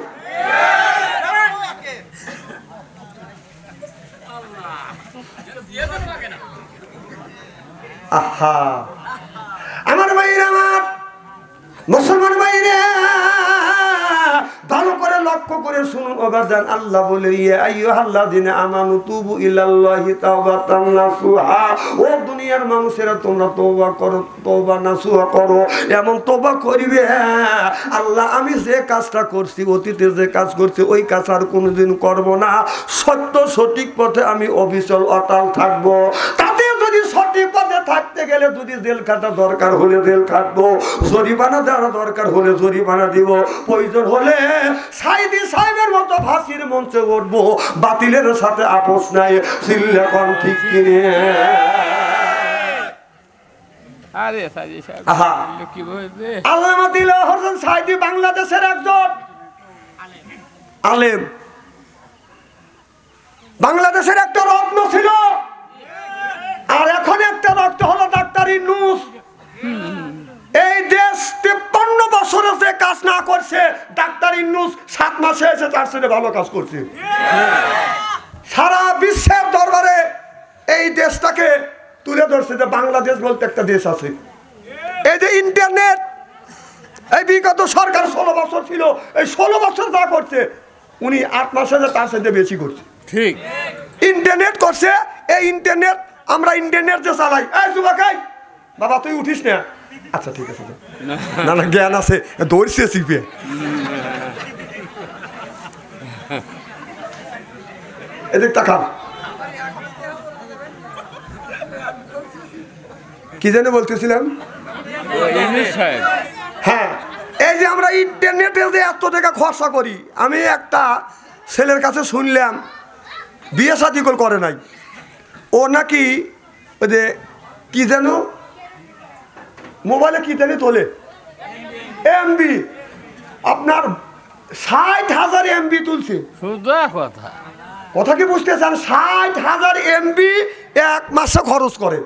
আহা আমার ভাইরা, আমার মুসলমান ভাইরা, ভালো করে লক্ষ্য করে শুনুন ওবাদান। আল্লাহ বলে ইয়া আইয়ুহাল্লাযিনা আমানু তুবু ইলাল্লাহি তাওবাতান নাসুহা, ও দুনিয়ার মানুষেরা তোমরা তওবা করো, তওবা নাসুহা করো। এমন তওবা করিবে, আল্লাহ আমি যে কাজটা করছি, অতীতে যে কাজ করছি, ওই কাজ আর কোনোদিন করব না। সত্য সঠিক পথে আমি অবিচল অটল থাকবো। তাতে যদি সঠিক পথে থাকতে গেলে যদি জেল খাটা দরকার হলে জেল খাটবো, জরিমানা দেওয়ার দরকার হলে জরিমানা দিব, প্রয়োজন হলে সাইদি সাহেবের মতো ফাঁসির মঞ্চে উঠবো। বাতিলের সাথে আপোষ নাই, চিল্লা কোন ঠিক কিনে। আরে সাইদি সাহেব কি বলছে? আল্লামা দিলওয়ার হোসেন সাইদি বাংলাদেশের একজন আলেম, বাংলাদেশের একটা রত্ন ছিল। আর এখন একটা রক্ত হলো ডাক্তার ইউনূস। এই দেশ 53 বছরে যে কাজ না করছে, ডাক্তার ইউনূস 7 মাসে এসে তার সাথে ভালো কাজ করছে। সারা বিশ্বের দরবারে এই দেশটাকে তুলে ধরছে যে বাংলাদেশ বলতে একটা দেশ আছে। এই যে ইন্টারনেট, এই বিগত সরকার 16 বছর ছিল, এই 16 বছর যা করছে উনি 8 মাসে তার সাথে বেশি করছে। ঠিক। ইন্টারনেট করছে, এই ইন্টারনেট আমরা ইন্টারনেট যে চালাই। এই যুবকাই বাবা তুই উঠিস না? আচ্ছা ঠিক আছে, না না জ্ঞান আছে, দৌড়ছে শিখবে। এদিক তাকান, কি জানে বলতেছিলাম? হ্যাঁ, এই যে আমরা ইন্টারনেটে যে এত টাকা খরচা করি, আমি একটা ছেলের কাছে শুনলাম বিয়ে শাদী করে নাই, ও নাকি ওই যে কি যেন মোবাইলে কি জানি তোলে এমবি, আপনার 60,000 এমবি তুলছে। কথা কি বুঝতে চান? 60,000 এমবি এক মাসে খরচ করে।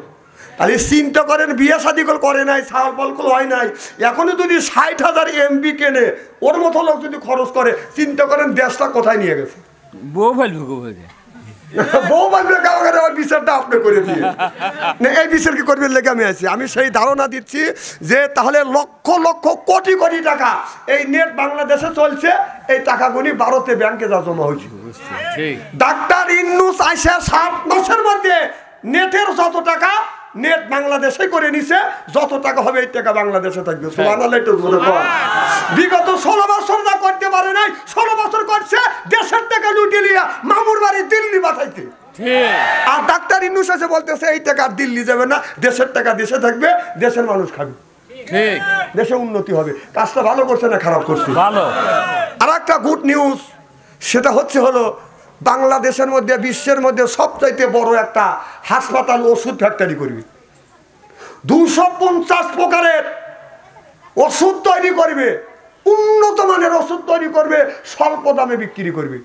তাহলে চিন্তা করেন, বিয়ে শাদী করে নাই, সাল বলকল হয় নাই, এখনই যদি 60,000 এমবি কেনে, ওর মতো লোক যদি খরচ করে, চিন্তা করেন দেশটা কোথায় নিয়ে গেছে। বউ ফেলবে বউ বানবে কাউকে, বিচারটা আপনি করে দিয়ে না, এই বিচার কি করবেন লেগে আমি আছি। আমি সেই ধারণা দিচ্ছি যে তাহলে লক্ষ লক্ষ কোটি কোটি টাকা এই নেট বাংলাদেশে চলছে, এই টাকাগুলি ভারতে ব্যাংকে যা জমা হয়েছে। ডাক্তার ইউনূস আইসা 7 মাসের মধ্যে নেটের যত টাকা নেট বাংলাদেশে করে নিছে, যত টাকা হবে এই টাকা বাংলাদেশে থাকবে। সুবহানাল্লাহ। একটু জোরে কর। বিগত 16 বছর যা করতে পারে নাই, 16 বছর করছে দেশের টাকা লুটে লিয়া মামুর বাড়ি দিল্লি পাঠাইতে। আর ডাক্তার ইউনূস এসে বলতেছে এই টাকা দিল্লি যাবে না, দেশের টাকা দেশে থাকবে, দেশের মানুষ খাবে, ঠিক দেশে উন্নতি হবে। কাজটা ভালো করছে না খারাপ করছে? ভালো। আর একটা গুড নিউজ, সেটা হলো বাংলাদেশের মধ্যে বিশ্বের মধ্যে সবচাইতে বড় একটা হাসপাতাল ওষুধ ফ্যাক্টরি করবে। 250 প্রকারের ওষুধ তৈরি করবে, উন্নত মানের ওষুধ তৈরি করবে, স্বল্প দামে বিক্রি করবে।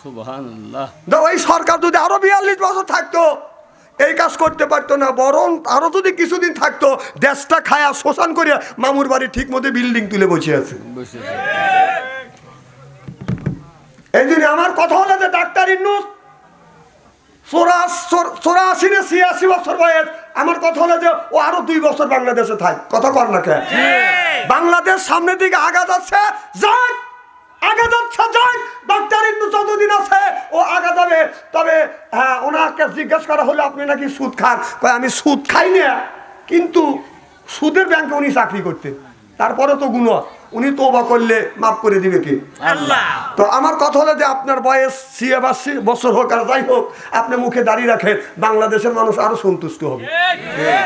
সুবহানাল্লাহ। ওই সরকার যদি আরো 42 বছর থাকতো এই কাজ করতে পারতো না, বরং আরো যদি কিছুদিন থাকতো দেশটা খায়া শোষণ করে মামুর বাড়ি ঠিক মতো বিল্ডিং তুলে বসে আছে। এই জন্য আমার কথা হলো যে ডাক্তার ইউনূস 84 না 86 বছর বয়স, আমার কথা হলো যে ও আরো 2 বছর বাংলাদেশে থাক। কথা কর না কেন? বাংলাদেশ সামনের দিকে আগা যাচ্ছে, যাক আগা যাচ্ছে, যাক। ডাক্তার ইউনূস যতদিন আছে ও আগা যাবে। তবে হ্যাঁ, ওনাকে জিজ্ঞেস করা হলো আপনি নাকি সুদ খান? কয় আমি সুদ খাই না, কিন্তু সুদের ব্যাংকে উনি চাকরি করতেন। তারপরে তো গুনাহ, উনি তওবা করলে মাফ করে দিবে কি? আল্লাহ। তো আমার কথা হলো যে আপনার বয়স 86 বছর হোক আর যাই হোক, আপনি মুখে দাঁড়িয়ে রাখেন, বাংলাদেশের মানুষ আরো সন্তুষ্ট হবে।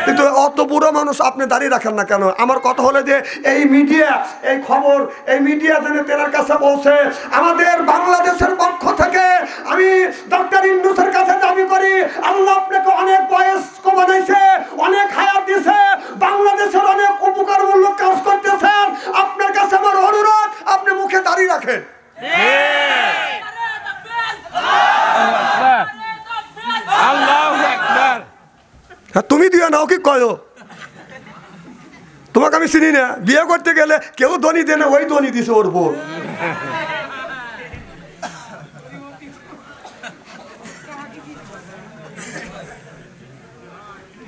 কিন্তু অত বুড়ো মানুষ আপনি দাঁড়িয়ে রাখেন না কেন? আমার কথা হলো যে এই মিডিয়া, এই খবর, এই মিডিয়া যেন তেনার কাছে পৌঁছে। আমাদের বাংলাদেশের পক্ষ থেকে আমি ডক্টর ইউনূসের কাছে দাবি করি, আল্লাহ আপনাকে অনেক বয়স বানাইছে, অনেক হায়াত দিয়েছে, বাংলাদেশের অনেক উপকারমূলক কাজ করতেছেন। আপনার কাছে আমার অনুরোধ, আপনি মুখে দাঁড়িয়ে রাখেন। তুমি দিও নাও কি কয়? তোমাকে আমি চিনি না, বিয়ে করতে গেলে কেউ ধনী দেয় না, ওই ধনী দিছে ওর বউ।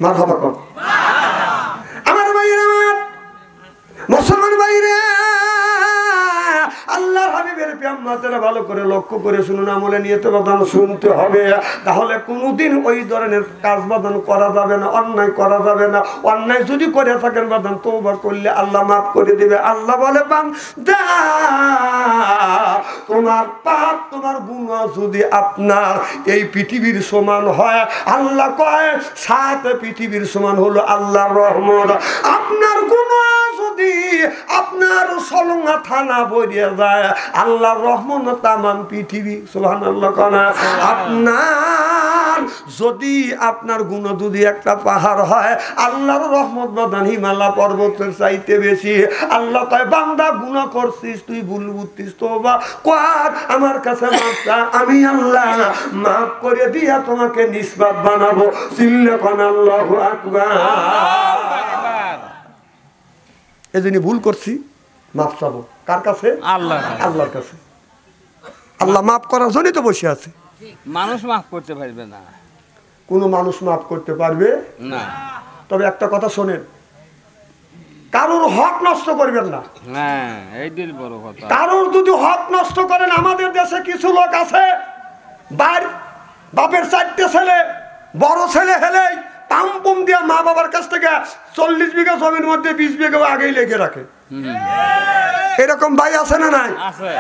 মারহাবা কর। আমার ভাইরা, মুসলমান ভাইরা, আল্লাহর হাবিবের পেয়াম্মাতেরা ভালো করে লক্ষ্য করে শুনুন, আমলে নিয়ত বাদান শুনতে হবে। তাহলে কোনোদিন ওই ধরনের কাজ বাদান করা যাবে না, অন্যায় করা যাবে না। অন্যায় যদি করে থাকেন বাদান, তওবা করলে আল্লাহ মাফ করে দিবে। আল্লাহ বলে বান্দা, তোমার পাপ, তোমার গুনাহ যদি আপনার এই পৃথিবীর সমান হয়, আল্লাহ কয় 7 পৃথিবীর সমান হলো আল্লাহর রহমত। আপনার গুনাহ যদি আপনার সলঙ্গা থানা বইয়া যায়, আল্লাহর রহমত তামাম পৃথিবী। সুবহানাল্লাহ। কানা আপনার যদি আপনার গুনাহ যদি একটা পাহাড় হয়, আল্লাহর রহমত বাদান হিমালয় পর্বতের চাইতে বেশি। আল্লাহ কয় বান্দা গুনাহ করছিস, তুই ভুল বুঝছিস, তওবা কর, আমার কাছে মাফ চা, আমি আল্লাহ মাফ করে দিয়া তোমাকে নিসবত বানাবো। চিল্লা কোন আল্লাহু আকবার। এজন্য ভুল করছি, মাফ চাবো কার কাছে? আল্লাহ, আল্লাহর কাছে। আল্লাহ মাফ করার জন্যই তো বসে আছে। মানুষ মাফ করতে পারবে না, কোনো মানুষ মাফ করতে পারবে না। তবে একটা কথা শোনেন, কারোর হক নষ্ট করবেন না। হ্যাঁ, এইটাই বড় কথা। কারোর যদি হক নষ্ট করেন, আমাদের দেশে কিছু লোক আছে, বাপের 4টে ছেলে, বড় ছেলে হেলেই পাম্পুম দিয়া মা বাবার কাছ থেকে 40 বিঘা জমির মধ্যে 20 বিঘা আগেই লেগে রাখে। এরকম ভাই আছে না নাই? আছে।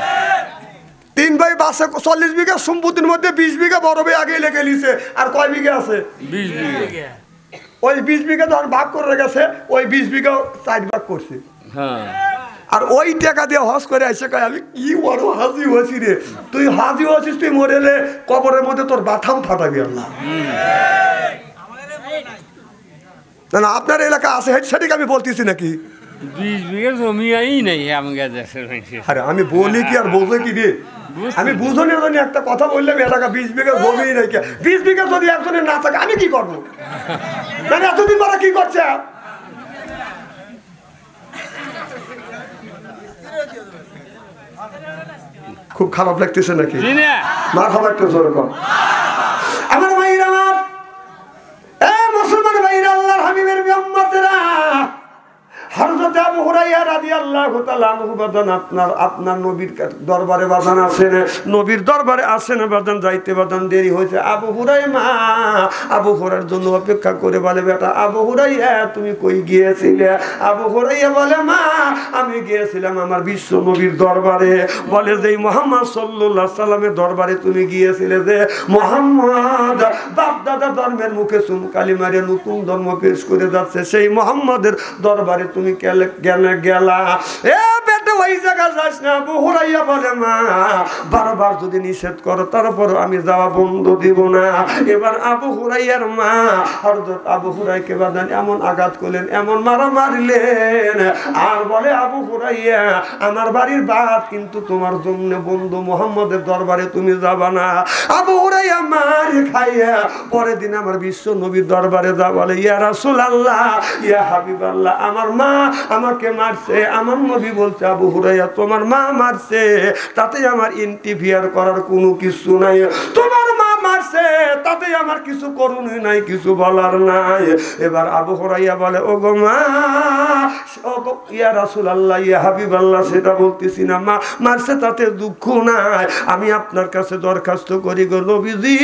3 ভাই বাসে 40 বিঘা সম্পত্তির মধ্যে 20 বিঘা বড় ভাই আগেই লেগে নিছে। আর কয় বিঘা আছে? 20 বিঘা। ওই 20 বিঘা যখন ভাগ করে গেছে, ওই 20 বিঘা 4 ভাগ করছে। হ্যাঁ। আর ওই টাকা দিয়ে হজ করে আসে, কয় আমি কি বড় হাজি হয়েছি রে। তুই হাজি হয়েছিস, তুই মরেলে কবরের মধ্যে তোর বাথাম ফাটাবি আল্লাহ। না না, আপনার এলাকা আছে, সেটাকে আমি বলতেছি নাকি? 20 বিঘা জমি নেই আমাদের দেশে। আরে আমি বলি কি আর বোঝে কি রে? আমি বুঝনের জন্য একটা কথা বললাম, এলাকা 20 বিঘা জমি নাই। 20 বিঘা যদি একজনের না থাকে আমি কি করবো? মানে এতদিন পরে কি করছে? খুব খারাপ লাগতেছে নাকি? মার খাবার একটু জোর কর। আমার ভাইরা, আমার মুসলমান ভাইরা, আল্লাহর হাবিবের উম্মতেরা, হযরত আবু হুরায়রা রাদিয়াল্লাহু তাআলা আনহু বাজান আপনার নবীর দরবারে বাজান আসেন, নবীর দরবারে আসেন বাজান, যাইতে বাজান দেরি হয়েছে। আবু হুরায়রা আবু হুরায়রার জন্য অপেক্ষা করে বলে, বেটা আবু হুরায়রা তুমি কই গিয়েছিলে? আবু হুরায়রা বলে, মা আমি গিয়েছিলাম আমার বিশ্ব নবীর দরবারে। বলে যে মুহাম্মদ সাল্লাল্লাহু আলাইহি সাল্লামের দরবারে তুমি গিয়েছিলে, যে মুহাম্মদ বাপ দাদা ধর্মের মুখে চুনকালি মারে নতুন ধর্ম পেশ করে যাচ্ছে, সেই মুহাম্মদের দরবারে তুমি গেলা। এ বেটা ওই জায়গা যাস না। আবু হুরায়রা বলে, মা বারবার যদি নিষেধ করো তারপর আমি যাওয়া বন্ধ দিব না। এবার আবু হুরায়রার মা হযরত আবু হুরায়রাকে বাদান এমন আঘাত করলেন, এমন মারা মারলেন, আর বলে, আবু হুরায়রা আমার বাড়ির বাদ কিন্তু তোমার জন্য বন্ধু মুহাম্মদের দরবারে তুমি যাবা না। আবু হুরায়রা মার খাইয়া পরের দিন আমার বিশ্ব নবীর দরবারে যা বলে, ইয়া রাসূলুল্লাহ ইয়া হাবিবাল্লাহ আমার মা আমাকে মারছে। আমার নবী বলছে, আবু হুরায়রা তোমার মা মারছে, তাতে আমার ইন্টারফিয়ার করার কোনো কিছু নাই। তোমার মা মারছে, তাতে আমার কিছু করণীয় নাই, কিছু বলার নাই। এবার আবু হুরায়রা বলে, ও গো মা, ও গো ইয়া রাসূলুল্লাহ ইয়া হাবিবাল্লাহ সেটা বলতেছি না, মা মারছে তাতে দুঃখ নাই। আমি আপনার কাছে দরখাস্ত করি গো নবীজি,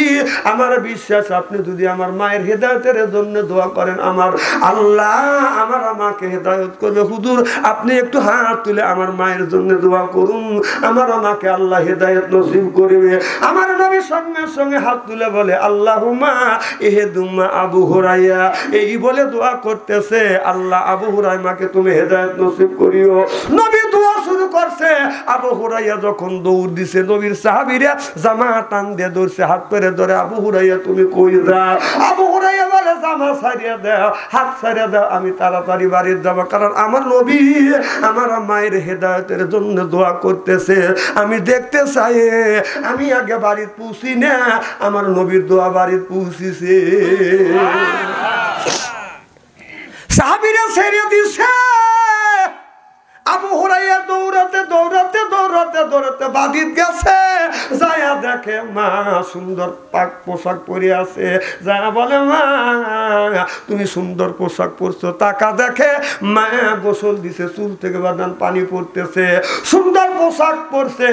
আমার বিশ্বাস আপনি যদি আমার মায়ের হেদায়েতের জন্য দোয়া করেন, আমার আল্লাহ আমার আমাকে হেদায়েত করবে। হুজুর আপনি একটু হাত তুলে আমার মায়ের জন্য দোয়া করুন, আমার আমাকে আল্লাহ হেদায়েত নসিব করবে। আমার নবী সঙ্গে সঙ্গে হাত তুলে বলে, আল্লাহুম্মা ইহদিমা আবু হুরায়রা। এই বলে দোয়া করতেছে, আল্লাহ আবু হুরায়রাকে তুমি হেদায়েত নসিব করিও। নবী দোয়া শুরু করছে। আবু হুরায়রা যখন দৌড় দিছে, নবীর সাহাবীরা জামা টান দিয়ে ধরছে, হাত ধরে ধরে, আবু হুরায়রা তুমি কই যাও? আবু হুরায়রা বলে, জামা ছাড়িয়ে দাও, হাত ছাড়িয়ে দাও, আমি তাড়াতাড়ি বাড়ি যাব, কারণ আমার নবী আমার মায়ের হেদায়েতের জন্য দোয়া করতেছে। আমি দেখতে চাই আমি আগে বাড়ি পৌঁছি না, আমার নবীর দোয়া বাড়ি পৌঁছিছে। সাহাবীরা ছেড়ে দিছে। আবু হুরায়রা দৌড়াতে দৌড়াতে দৌড়াতে দৌড়াতে বাড়িতে গেছে, যায়া দেখে মা সুন্দর পাক পোশাক পরে আছে। যায়া বলে, মা তুমি সুন্দর পোশাক পরছো। টাকা দেখে মা গোসল দিছে, চুল থেকে বাদান পানি পড়তেছে, সুন্দর পোশাক পরছে।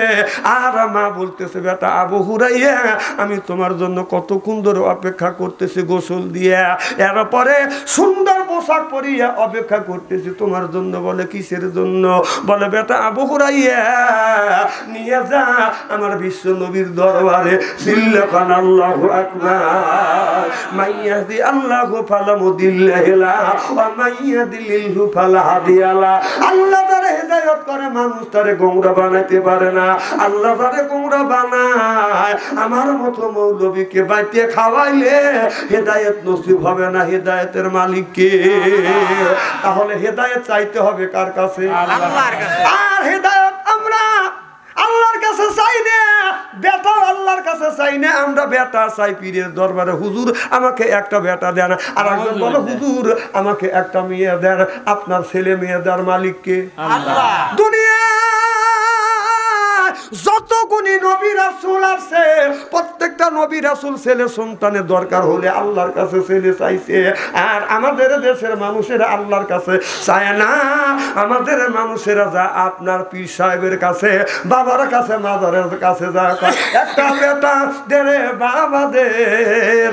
আর মা বলতেছে, বেটা আবু হুরায়রা আমি তোমার জন্য কতক্ষণ ধরে অপেক্ষা করতেছি গোসল দিয়া, এরপরে সুন্দর পোশাক পরিয়া অপেক্ষা করতেছি তোমার জন্য। বলে, কিসের জন্য? বলে, বেটা আবু হুরায়রা নিয়ে যা আমার বিশ্ব নবীর দরবারে। সিল্লাকান আল্লাহু আকবার। মাইয়াদি আল্লাহু ফালা মুদিল্লা লাহু ওয়া মাইয়াদিলহু ফালা হাদিয়া লা। আল্লাহ তারে হেদায়েত করে, মানুষ তারে গোমরা বানাইতে পারে না। আল্লাহ তারে গোমরা বানায়। আমার মতো মৌলবীকে বাইতে খাওয়াইলে হেদায়েত নসিব হবে না, হেদায়েতের মালিক কে? তাহলে হেদায়েত চাইতে হবে কার কাছে? আল্লাহর কাছে। আর হেদায়েত আমরা আল্লাহর কাছে চাই না, বেটা আল্লাহর কাছে চাই না, আমরা বেটা চাই পীরের দরবারে, হুজুর আমাকে একটা বেটা দেন। আর একজন বলে, হুজুর আমাকে একটা মেয়ে দেন। আপনার ছেলে মেয়ে দেওয়ার মালিক কে? আল্লাহ। দুনিয়া যত গুণী নবী রাসূল আছে, প্রত্যেকটা নবী রাসূল ছেলে সন্তানের দরকার হলে আল্লাহর কাছে ছেলে চাইছে। আর আমাদের দেশের মানুষেরা আল্লাহর কাছে চায় না। আমাদের মানুষেরা যা আপনার পীর সাহেবের কাছে, বাবার কাছে, মাজারের কাছে যা একটা বেটা দে রে বাবা, দে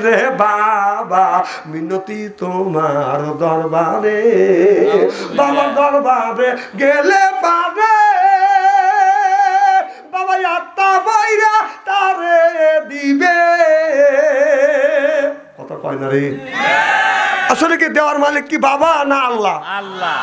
রে বাবা, মিনতি তোমার দরবারে, বাবার দরবারে গেলে পারে বাবা আত্মা বাইরা তারে দিবে। কথা কয় না রে? আসলে কি দেওয়ার মালিক কি বাবা না আল্লাহ? আল্লাহ।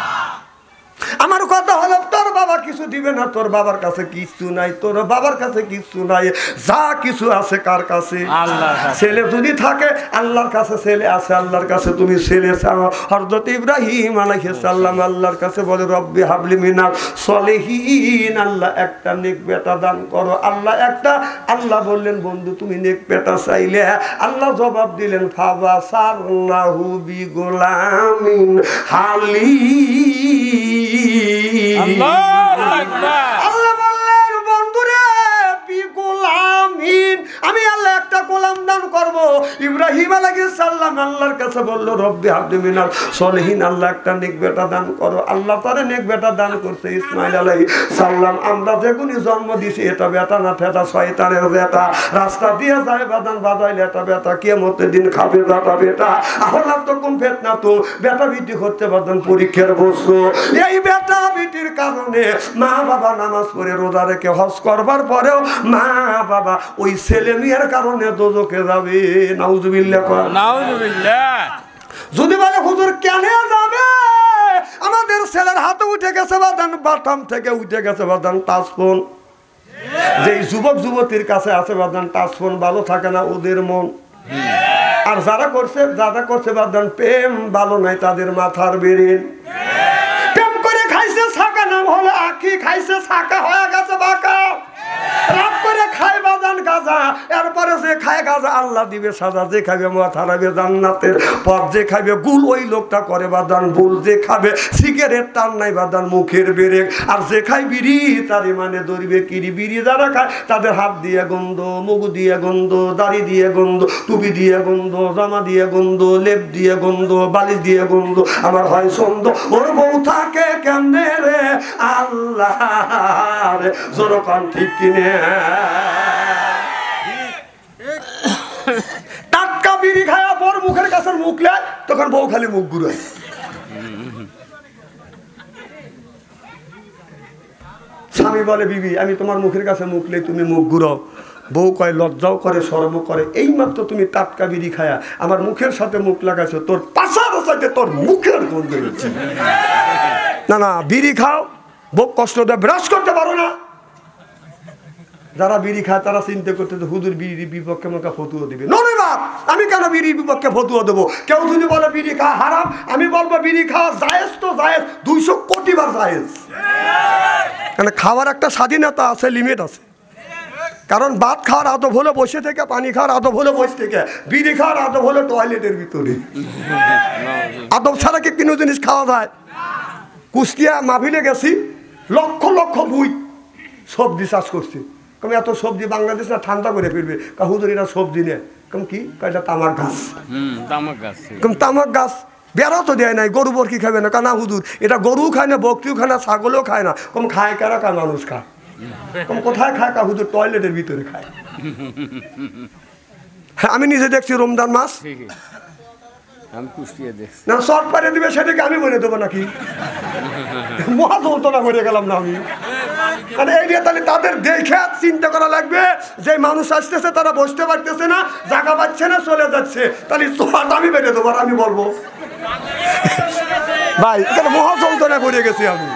আমার কথা হলো, তোর বাবা কিছু দিবে না, তোর বাবার কাছে কিছু নাই, তোর বাবার কাছে কিছু নাই, যা কিছু আছে কার কাছে? আল্লাহর কাছে। ছেলে যদি থাকে আল্লাহর কাছে ছেলে আছে, আল্লাহর কাছে তুমি ছেলে চাও। হযরত ইব্রাহিম আলাইহিস সালাম আল্লাহর কাছে বলে, রব্বি হাবলি মিনাল সলিহিন, আল্লাহ একটা নেক বেটা দান করো। আল্লাহ একটা, আল্লাহ বললেন, বন্ধু তুমি নেক বেটা চাইলে, আল্লাহ জবাব দিলেন, ফাবাসারনাহু বিগুলামিন হালিম। আল্লাহ বললেন, বন্ধুরে বিগুলামিন, আমি আল্লাহ একটা গোলাম দান করব। ইব্রাহিম আলাইহিস সালাম আল্লাহর কাছে বলল রব্বি হাবলি মিনাল সলিহিন, আল্লাহ একটা নেক বেটা দান করো। আল্লাহ তারে নেক বেটা দান করছে ইসমাইল আলাইহিস সালাম। আমরা যেগুনি জন্ম দিছি এটা বেটা না ফেটা শয়তানের বেটা, রাস্তা দিয়ে যায় বাদান বাদাইলে এটা বেটা কিয়ামতের দিন খাবে বেটা বেটা। আল্লাহ তো কোন ফিতনা তো বেটা বিটি হচ্ছে বাদান পরীক্ষার বস্তু। এই বেটা বিটির কারণে মা বাবা নামাজ পড়ে রোজা রেখে হজ করবার পরেও মা বাবা ওই ছেলে মেয়ের কারণে দোজখে যাবে। নাউজুবিল্লাহ নাউজুবিল্লাহ। যদি বলে হুজুর কেন যাবে, আমাদের ছেলের হাতে উঠে গেছে বাদান, বাটাম থেকে উঠে গেছে বাদান টাচফোন। যে যুবক যুবতীর কাছে আছে বাদান টাচফোন, ভালো থাকে না ওদের মন। আর যারা করছে বাদান প্রেম, ভালো নাই তাদের মাথার বেরেন। প্রেম করে খাইছে ছাকা, নাম হলো আখি, খাইছে ছাকা হয়ে গেছে বাঁকা। রাত করে খায় বাদান গাজা, এরপরে যে খায় গাজা আল্লাহ দিবে সাজা। যে খাবে মাথা রাবে জান্নাতের পথ, যে খাবে গুল ওই লোকটা করে বাদান ভুল। যে খাবে সিগারেট টান নাই বাদান মুখের বেরেক। আর যে খায় বিড়ি তার মানে ধরবে কিরি। বিড়ি যারা খায় তাদের হাত দিয়ে গন্ধ, মুখ দিয়ে গন্ধ, দাড়ি দিয়ে গন্ধ, টুপি দিয়ে গন্ধ, জামা দিয়ে গন্ধ, লেপ দিয়ে গন্ধ, বালিশ দিয়ে গন্ধ। আমার হয় সন্দ ওর বউ থাকে কেমনে রে আল্লাহ রে, জোরকান ঠিক কিনে। টাটকা বিড়ি খায়া বর মুখের কাছে মুখলে তখন বউ খালি মুখ ঘুরায়। স্বামী বলে বিবি আমি তোমার মুখের কাছে মুখলে তুমি মুখ ঘুরাও। বউ কয় লজ্জাও করে শরমও করে, এই মাত্র তুমি টাটকা বিড়ি খায়া আমার মুখের সাথে মুখ লাগাইছো, তোর পাশার সাথে তোর মুখের গন্ধ হচ্ছে। না না বিড়ি খাও, বউ কষ্ট দেয়, ব্রাশ করতে পারো না। যারা বিড়ি খায় তারা চিন্তা করতে হুজুর বিড়ির বিপক্ষে আমাকে ফতুয়া দিবে। নয় বাপ, আমি কেন বিড়ির বিপক্ষে ফতুয়া দেবো? কেউ যদি বলে বিড়ি খাওয়া হারাম, আমি বলবো বিড়ি খাওয়া জায়েজ তো জায়েজ, 200 কোটি বার জায়েজ। মানে খাওয়ার একটা স্বাধীনতা আছে, লিমিট আছে। কারণ ভাত খাওয়ার আদব হলো বসে থেকে, পানি খাওয়ার আদব হলো বসে থেকে, বিড়ি খাওয়ার আদব হলো টয়লেটের ভিতরে। আদব ছাড়া কি কোনো জিনিস খাওয়া যায়? কুষ্টিয়া মাহফিলে গেছি, লক্ষ লক্ষ বুই সবজি চাষ করছি। কম এত সবজি বাংলাদেশ না ঠান্ডা করে ফিরবে। হুজুর এটা সবজি নেই। কম কি এটা তামাক গাছ। তামাক গাছ। কম তামাক গাছ বেড়াও তো দেয় নাই, গরু বরকি খাবে না। কানা হুজুর এটা গরুও খায় না, বকরিও খায় না, ছাগলও খায় না। কম খায় কারা? কার মানুষ খায়। কম কোথায় খায়? হুজুর টয়লেটের ভিতরে খায়। হ্যাঁ আমি নিজে দেখছি রমজান মাস। আমি কুষ্টিয়া দেখছি না শর্ট পারে দিবে সেটাকে আমি বলে দেবো নাকি? মহা যন্ত্রণা করে গেলাম না আমি। মানে এই নিয়ে তাহলে তাদের দেখে চিন্তা করা লাগবে যে মানুষ আসতেছে তারা বসতে পারতেছে না, জায়গা পাচ্ছে না, চলে যাচ্ছে। তাহলে শর্ট আমি বেড়ে দেবো আর আমি বলবো ভাই এখানে মহা যন্ত্রণা করে গেছি আমি।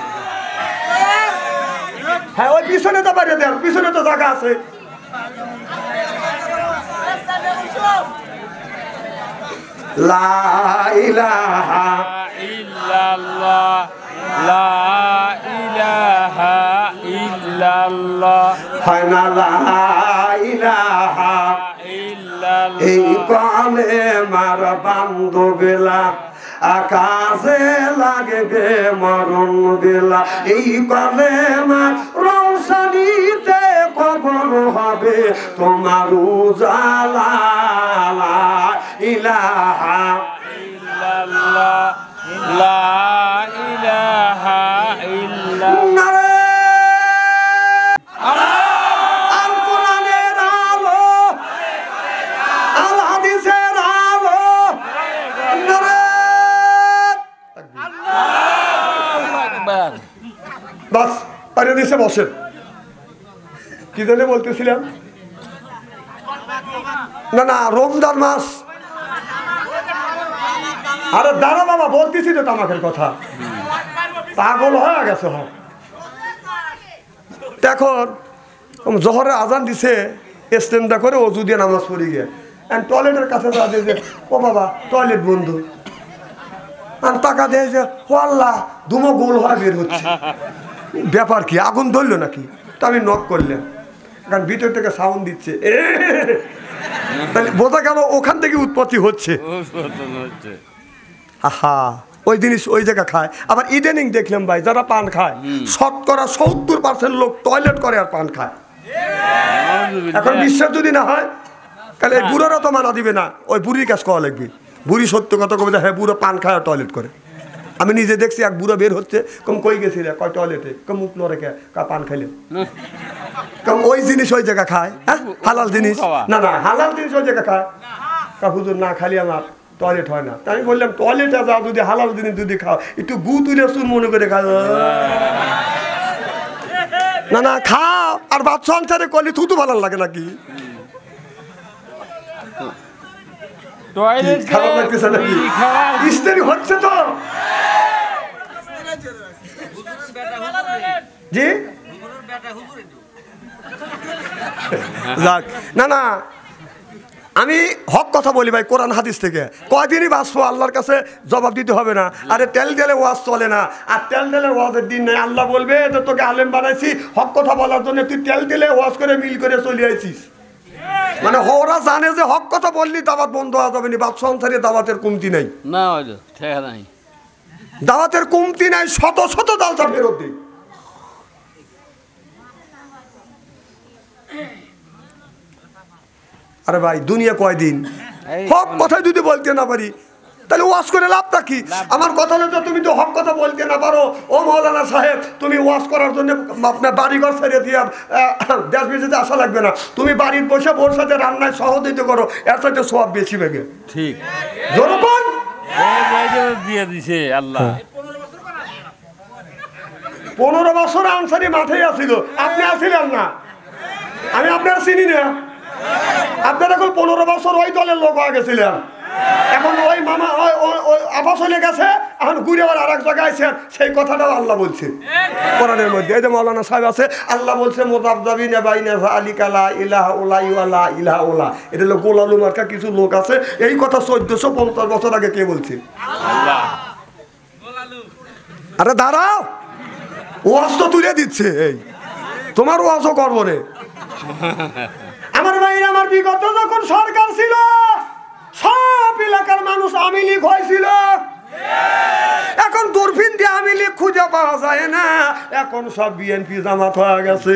হ্যাঁ ওই পিছনে তো বাড়িয়ে দেন, পিছনে তো জায়গা আছে। লা ইলাহা ইল্লাল্লাহ, লা ইলাহা ইল্লাল্লাহ, হয় না লা ইলাহা ইল্লাল্লাহ। এই কালেমার বান্ধবেলা আকাশে লাগবে মরণ বেলা। এই কালেমার রৌশনীতে কবর হবে তোমার উজালা। লা ইলাহা ইল্লাল্লাহ, লা ইলাহা ইল্লাল্লাহ। আল কোরআনের আলো, আল হাদিসের আলো, বাস পারে দিছে বসেন। কি জানে বলতেছিলাম? না না রমজান মাস। আরে দাঁড়া বাবা, বলতেছি তো তামাকের কথা। পাগল হয়ে গেছে। এখন জোহরে আজান দিছে, স্ট্যান্ডটা করে অজু দিয়ে নামাজ পড়ি গিয়ে টয়লেটের কাছে যা দিয়ে যে ও বাবা টয়লেট বন্ধ। আর টাকা দিয়ে যে ও আল্লাহ ধুমো গোল হয়ে বের হচ্ছে। ব্যাপার কি, আগুন ধরলো নাকি? তো আমি নক করলাম, কারণ ভিতর থেকে সাউন্ড দিচ্ছে। তাহলে বোঝা গেল ওখান থেকে উৎপত্তি হচ্ছে। আহা ওই জিনিস ওই জায়গা খায়। আবার ইদানিং দেখলাম ভাই যারা পান খায়, 70% লোক টয়লেট করে আর পান খায়। এখন বিশ্বাস যদি না হয় তাহলে এই বুড়োরা তো মানা দিবে না, ওই বুড়ির কাজ করা লাগবে। বুড়ি সত্য কথা কবে, হ্যাঁ বুড়ো পান খায় টয়লেট করে। আমি নিজে দেখছি এক বুড়ো বের হচ্ছে, কম কই গেছিলে, কয় টয়লেটে, কম মুখ লড়ে কে, কা পান খাইলে, কম ওই জিনিস ওই জায়গা খায়, হ্যাঁ হালাল জিনিস, না না হালাল জিনিস ওই জায়গা খায়, কা হুজুর না খালি আমার টয়লেট হয় না। তাই আমি বললাম টয়লেটে যাও, যদি হালাল জিনিস যদি খাও একটু গু তুলে চুন মনে করে খাও, না না খাও। আর ভাত সংসারে করলে থুতু ভালো লাগে নাকি? খারাপ লাগতেছে নাকি? স্ত্রী হচ্ছে তো জি, যাক না না, আমি হক কথা বলি ভাই, কোরআন হাদিস থেকে। কয়দিনই বাঁচবো, আল্লাহর কাছে জবাব দিতে হবে না। আরে তেল দিলে ওয়াজ চলে না, আর তেল দিলে ওয়াজের দিন নেই। আল্লাহ বলবে যে তোকে আলেম বানাইছি হক কথা বলার জন্য, তুই তেল দিলে ওয়াজ করে মিল করে চলে আইছিস। মানে ওরা জানে যে হক কথা বললি দাওয়াত বন্ধ হওয়া যাবে না। বাদ সংসারে দাওয়াতের কমতি নাই, না দাওয়াতের কমতি নাই, শত শত জালসা ফেরত দিই। আরে ভাই দুনিয়া কয়দিন, হক কথা যদি বলতে না পারি তাহলে ওয়াজ করে লাভটা কি? আমার কথা হলো যে তুমি তো হক কথা বলতে না পারো, ও মৌলানা সাহেব তুমি ওয়াজ করার জন্য আপনার বাড়িঘর ছেড়ে দিয়ে দেশ বিদেশে আসা লাগবে না, তুমি বাড়ির বসে বোর সাথে রান্নায় সহযোগিতা করো, এর সাথে সব বেশি বেগে। ঠিক জনগণ দিয়ে দিছে আল্লাহ। 15 বছর আনসারি মাঠে আসিল, আপনি আসিলেন না, আমি আপনার চিনি না। আপনার এখন 15 বছর ওই দলের লোক হয়ে গেছিলেন, এখন ওই মামা ওই আফা চলে গেছে, এখন ঘুরে আবার আর এক জায়গায় আছেন। সেই কথাটাও আল্লাহ বলছে কোরআনের মধ্যে। এই যে মৌলানা সাহেব আছে, আল্লাহ বলছে মুযাবযাবিনা বাইনা যালিকা লা ইলাহা ইল্লা ইলাহা ইল্লা। এটা হলো গোলালু মার্কা কিছু লোক আছে। এই কথা 1450 বছর আগে কে বলছে? আল্লাহ। আরে দাঁড়াও, ওয়াজ তো তুলে দিচ্ছে, এই তোমার ওয়াজও করবো রে। আমার ভাইরা, আমার বিগত যখন সরকার ছিল সব এলাকার মানুষ আওয়ামী লীগ হয়েছিল। এখন দূরবীন দিয়ে আওয়ামী লীগ খুঁজে পাওয়া যায় না, এখন সব বিএনপি জামাত হয়ে গেছে।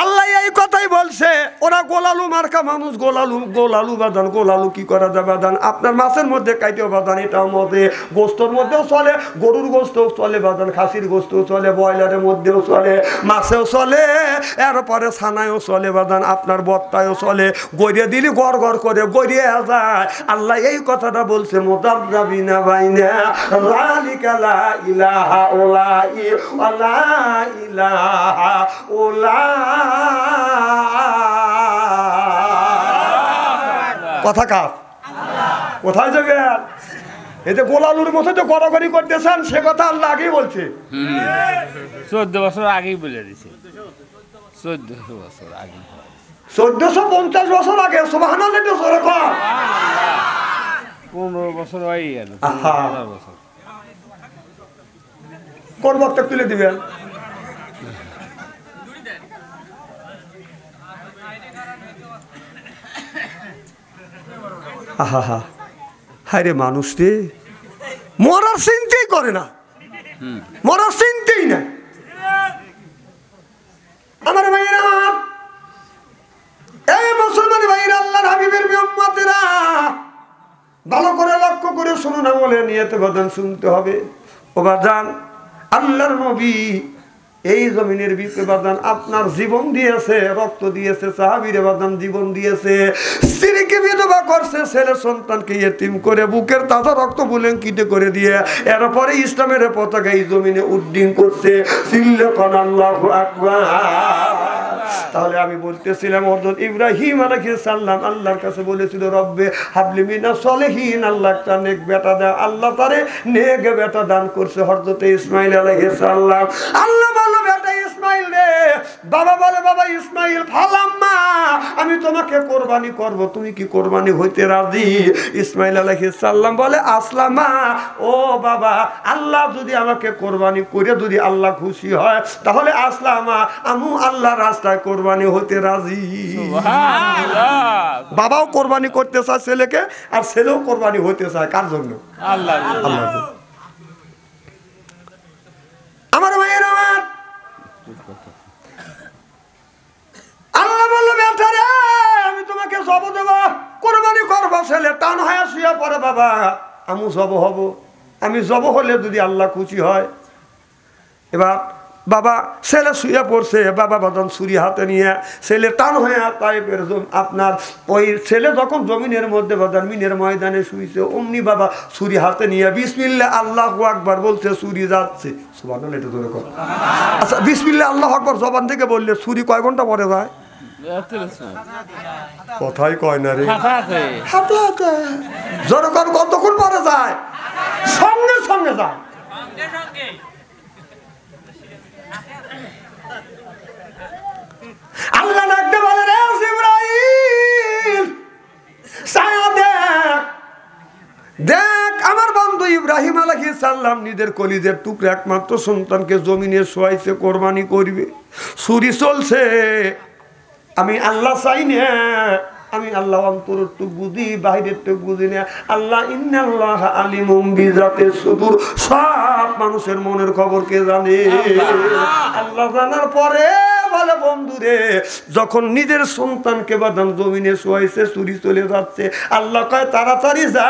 আল্লাহ এই কথাই বলছে, ওরা গোলালু মার্কা মানুষ, গোলালু বাদান, গোলালু কি করা যায় বাদান? আপনার মাছের মধ্যে কাইটেও বাদান, এটাও মধ্যে গোস্তর মধ্যেও চলে, গরুর গোস্তও চলে বাদান, খাসির গোস্তও চলে, ব্রয়লারের মধ্যেও চলে, মাছেও চলে, এরপরে ছানায়ও চলে বাদান, আপনার বত্তায়ও চলে। গড়িয়ে দিলি গড় গড় করে গড়িয়ে যায়। আল্লাহ এই কথাটা বলছে মুযাবযাবিনা বাইনা যালিকা লা ইলাহা ইল্লা কথা কাপ কোথায় যাবে? এই যে গোলালুর মতো যে গড়াগড়ি করতেছেন, সে কথা আল্লাহ আগেই বলছে। 14 বছর আগেই বলে দিছে, 1400 বছর আগে, 1450 বছর আগে। সুবহানাল্লাহ, 15 বছর হয়ে গেল, 15 বছর। কোন বক্তব্য তুলে দিবেন? আহা হায় রে, মানুষ রে মরার চিন্তাই করে না, মরার চিন্তাই না। আমার ভাইয়েরা, এই মুসলমান ভাইয়েরা, আল্লাহর হাবিবের উম্মতেরা, ভালো করে লক্ষ্য করে শুনুন, আমলে নিয়তে বাদান শুনতে হবে। ও বাদান, আল্লাহর নবী এই জমিনের বিপে বাদান আপনার জীবন দিয়েছে, রক্ত দিয়েছে, সাহাবীরে বাদান জীবন দিয়েছে, স্ত্রীকে বিধবা করছে, ছেলে সন্তানকে ইয়েতিম করে বুকের তাজা রক্ত বুলেন কিটে করে দিয়ে এরপরে ইসলামের পতাকা এই জমিনে উড্ডীন করছে। সিল্লাকান আল্লাহু আকবার। তাহলে আমি বলতেছিলাম, হযরত ইব্রাহিম আলাইহিস সালাম আল্লাহর কাছে বলেছিল, রব্বে হাবলি মিনাস সলিহিন, আল্লাহ একটা নেক বেটা দাও। আল্লাহ তারে নেক বেটা দান করছে, হযরত ইসমাঈল আলাইহিস সালাম। আল্লাহ বলল, বেটা ইসমাঈল রে, বাবা বলে, বাবা ইসমাঈল, ফালাম্মা, আমি তোমাকে কোরবানি করব, তুমি কি কোরবানি হইতে রাজি? ইসমাঈল আলাইহিস সালাম বলে, আসলামা, ও বাবা, আল্লাহ যদি আমাকে কোরবানি করে যদি আল্লাহ খুশি হয় তাহলে আসলামা, আমু আল্লাহর রাস্তায় কোরবানি হতে রাজি। বাবাও কোরবানি করতে চায় ছেলেকে, আর ছেলেও কোরবানি হতে চায় কার জন্য? আল্লাহ। আমার ভাইয়ের, আমার আল্লাহ বলল, বেটা রে, জব দেব, কোরবানি করবো, ছেলে টান হয়ে শুয়ে পড়ে, বাবা আমি জব হব, আমি জব হলে যদি আল্লাহ খুশি হয়। এবার বাবা ছেলে শুয়ে পড়ছে, বাবা বাদন ছুরি হাতে নিয়ে ছেলে টান হয়ে তাইপের আপনার ওই ছেলে যখন জমিনের মধ্যে বাদান মিনের ময়দানে শুয়েছে, অমনি বাবা ছুরি হাতে নিয়ে বিসমিল্লাহ আল্লাহু আকবার বলছে, ছুরি যাচ্ছে। সুবহানাল্লাহ, এটা ধরে কর। আচ্ছা, বিসমিল্লাহ আল্লাহু আকবার জবান থেকে বললে ছুরি কয় ঘন্টা পরে যায়? কথাই কয় না রে, হাতে হাতে যখন কতক্ষণ পরে যায়? সঙ্গে সঙ্গে যায়। আল্লাহ ডাকতে বলে, রে জিবরাইল ছায়া দেখ, দেখ আমার বন্ধু ইব্রাহিম আলাইহিস সালাম নিজের কলিজের টুকরা একমাত্র সন্তানকে জমিনে শোয়াইছে, কোরবানি করবে, ছুরি চলছে। আমি আল্লাহ চাই না, আমি আল্লাহ অন্তরের টুক বুঝি, বাহিরের টুক বুঝি না। আল্লাহ ইন্নাল্লাহ আলিমুম বিজাতিস সুদূর, সব মানুষের মনের খবর কে জানে? আল্লাহ জানার পরে বলে, বন্ধুরে যখন নিজের সন্তানকে বাদাম জমিনে শোয়াইছে, চুরি চলে যাচ্ছে, আল্লাহ কয় তাড়াতাড়ি যা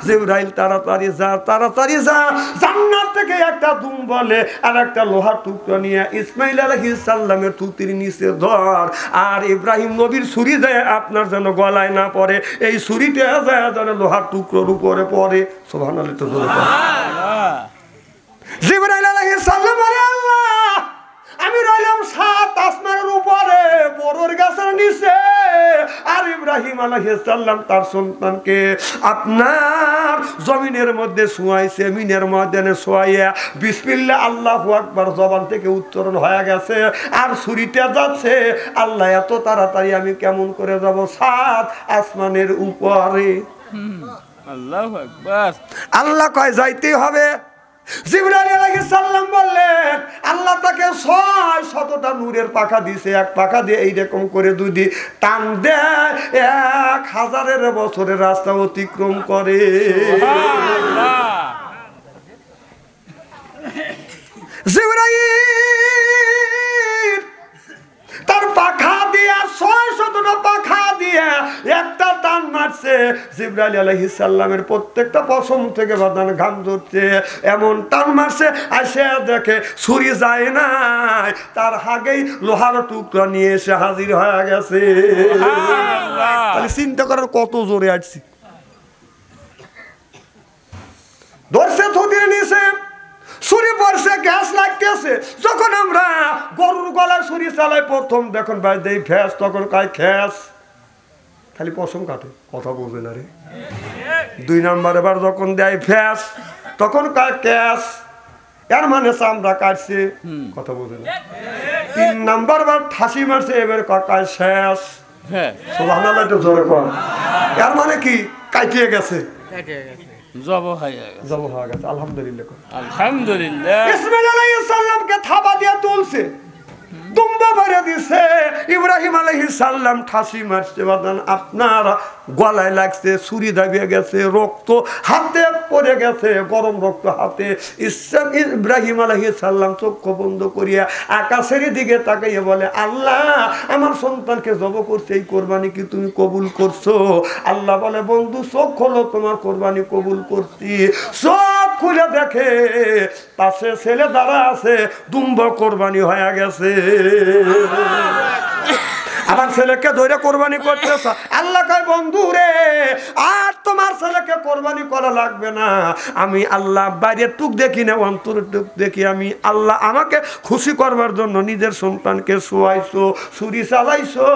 জিবরাইল, তাড়াতাড়ি যা, তাড়াতাড়ি যা, জান্নাত থেকে একটা দুম বলে আর একটা লোহার টুকরা নিয়ে ইসমাইল আলাইহিস সালামের তুতির নিচে ধর, আর ইব্রাহিম নবীর ছুরি দেয় আপনার যেন গলায় না পড়ে, এই ছুরিটা যায় যেন লোহার টুকরোর উপরে পড়ে। সুবহানাল্লাহ, তো জিবরাইল আলাইহিস সালাম বলে, আল্লাহ আমি রইলাম 7 আসমানের উপরে বড়র গাছের নিচে, আর ইব্রাহিম আলাইহিস সালাম তার সন্তানকে আপনার জমিনের মধ্যে শোয়াইছে, মিনের ময়দানে শোয়াইয়া বিসমিল্লাহ আল্লাহু আকবার জবান থেকে উচ্চারণ হয়ে গেছে, আর ছুরিটা যাচ্ছে। আল্লাহ এত তাড়াতাড়ি আমি কেমন করে যাব 7 আসমানের উপরে? আল্লাহু আকবার। আল্লাহ কয় যাইতেই হবে। জিবরাইল আলাইহিস সালাম বললেন, আল্লাহ তাকে 600টা নূরের পাখা দিয়েছে, এক পাখা দিয়ে এইরকম করে যদি টান দেয় 1000 বছরের রাস্তা অতিক্রম করে। জিবরাইল তার পাখা দিয়া 600টা পাখা দিয়া একটা টান মারছে, জিবরাইল আলাইহিস সালামের প্রত্যেকটা পশম থেকে বাদান ঘাম ঝরছে, এমন টান মারছে, আসে দেখে ছুরি যায় নাই, তার আগেই লোহার টুকরা নিয়ে এসে হাজির হয়ে গেছে। তাহলে চিন্তা করার কত জোরে আসছি। ধরছে থুতির নিচে, ছুরি পড়ছে, গ্যাস লাগতেছে। যখন আমরা গরুর গলায় ছুরি চালাই প্রথম দেখুন ভাই দেই ফ্যাস, তখন কয় খ্যাস, খালি পশম কাটে, কথা বলবে না রে। 2 নাম্বার এবার যখন দেয় ফ্যাস, তখন কয় ক্যাস, এর মানে চামড়া কাটছে, কথা বলবে না। 3 নাম্বার বার ঠাসি মারছে, এবার কয় শেষ। সুবহানাল্লাহ, একটু জোরে কর। এর মানে কি? কাটিয়ে গেছে, জব হয়ে গেছে। আলহামদুলিল্লাহ, আলহামদুলিল্লাহ। ইসমাইল আলাইহিস সালামকে থাবা দিয়ে তুলছে, দুম্বা ভরে দিছে। ইব্রাহিম আলাইহিস সালাম ঠাসি মারছে, বাদান আপনার গলায় লাগছে, ছুরি দাবিয়ে গেছে, রক্ত হাতে পড়ে গেছে, গরম রক্ত হাতে। ইব্রাহিম আলাইহিস সালাম চক্ষু বন্ধ করিয়া আকাশের দিকে তাকাইয়া বলে, আল্লাহ আমার সন্তানকে জব করছে, এই কোরবানি কি তুমি কবুল করছো? আল্লাহ বলে, বন্ধু চোখ খোলো, তোমার কোরবানি কবুল করছি। চোখ খুলে দেখে পাশে ছেলে দাঁড়া আছে, দুম্বা কোরবানি হয়ে গেছে। আমার ছেলেকে ধরে কোরবানি করতেছ। আল্লাহ কয়, বন্ধু রে আর তোমার ছেলেকে কোরবানি করা লাগবে না, আমি আল্লাহ বাইরের টুক দেখি না, অন্তরের টুক দেখি। আমি আল্লাহ আমাকে খুশি করবার জন্য নিজের সন্তানকে শোয়াইছো, ছুরি চালাইছো।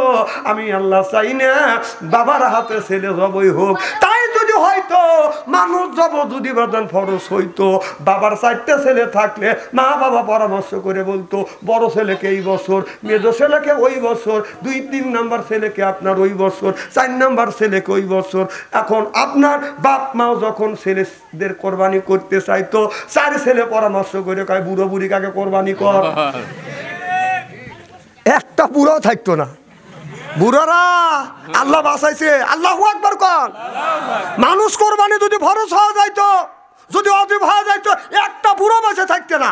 আমি আল্লাহ চাই না বাবার হাতে ছেলে জবই হোক। তাই যদি হয়তো মানুষ জব যদি বাদান ফরজ হইতো, বাবার 4টে ছেলে থাকলে মা বাবা পরামর্শ করে বলতো, বড় ছেলেকে এই বছর, মেজো ছেলেকে ওই বছর, 2-3 নাম্বার ছেলেকে আপনার ওই বছর, 4 নাম্বার ছেলেকে ওই বছর। এখন আপনার বাপ মাও যখন ছেলেদের কোরবানি করতে চাইতো, 4 ছেলে পরামর্শ করে কয়, বুড়ো বুড়ি কাকে কোরবানি কর। একটা বুড়ো থাকতো না। বুড়ারা আল্লাহ বাঁচাইছে, আল্লাহু আকবার কর। মানুষ কোরবানি যদি ফরজ হয়ে যাইতো, যদি অজীব হয়ে যাইতো, একটা বুড়ো বেঁচে থাকতে না।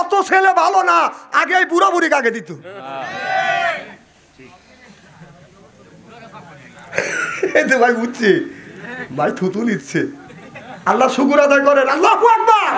অত ছেলে ভালো না, আগে এই বুড়া বুড়ি কাকে দিত। এই তো ভাই বুঝছি ভাই থুতু নিচ্ছে আল্লাহ শুকুর আদায় করেন আল্লাহু আকবার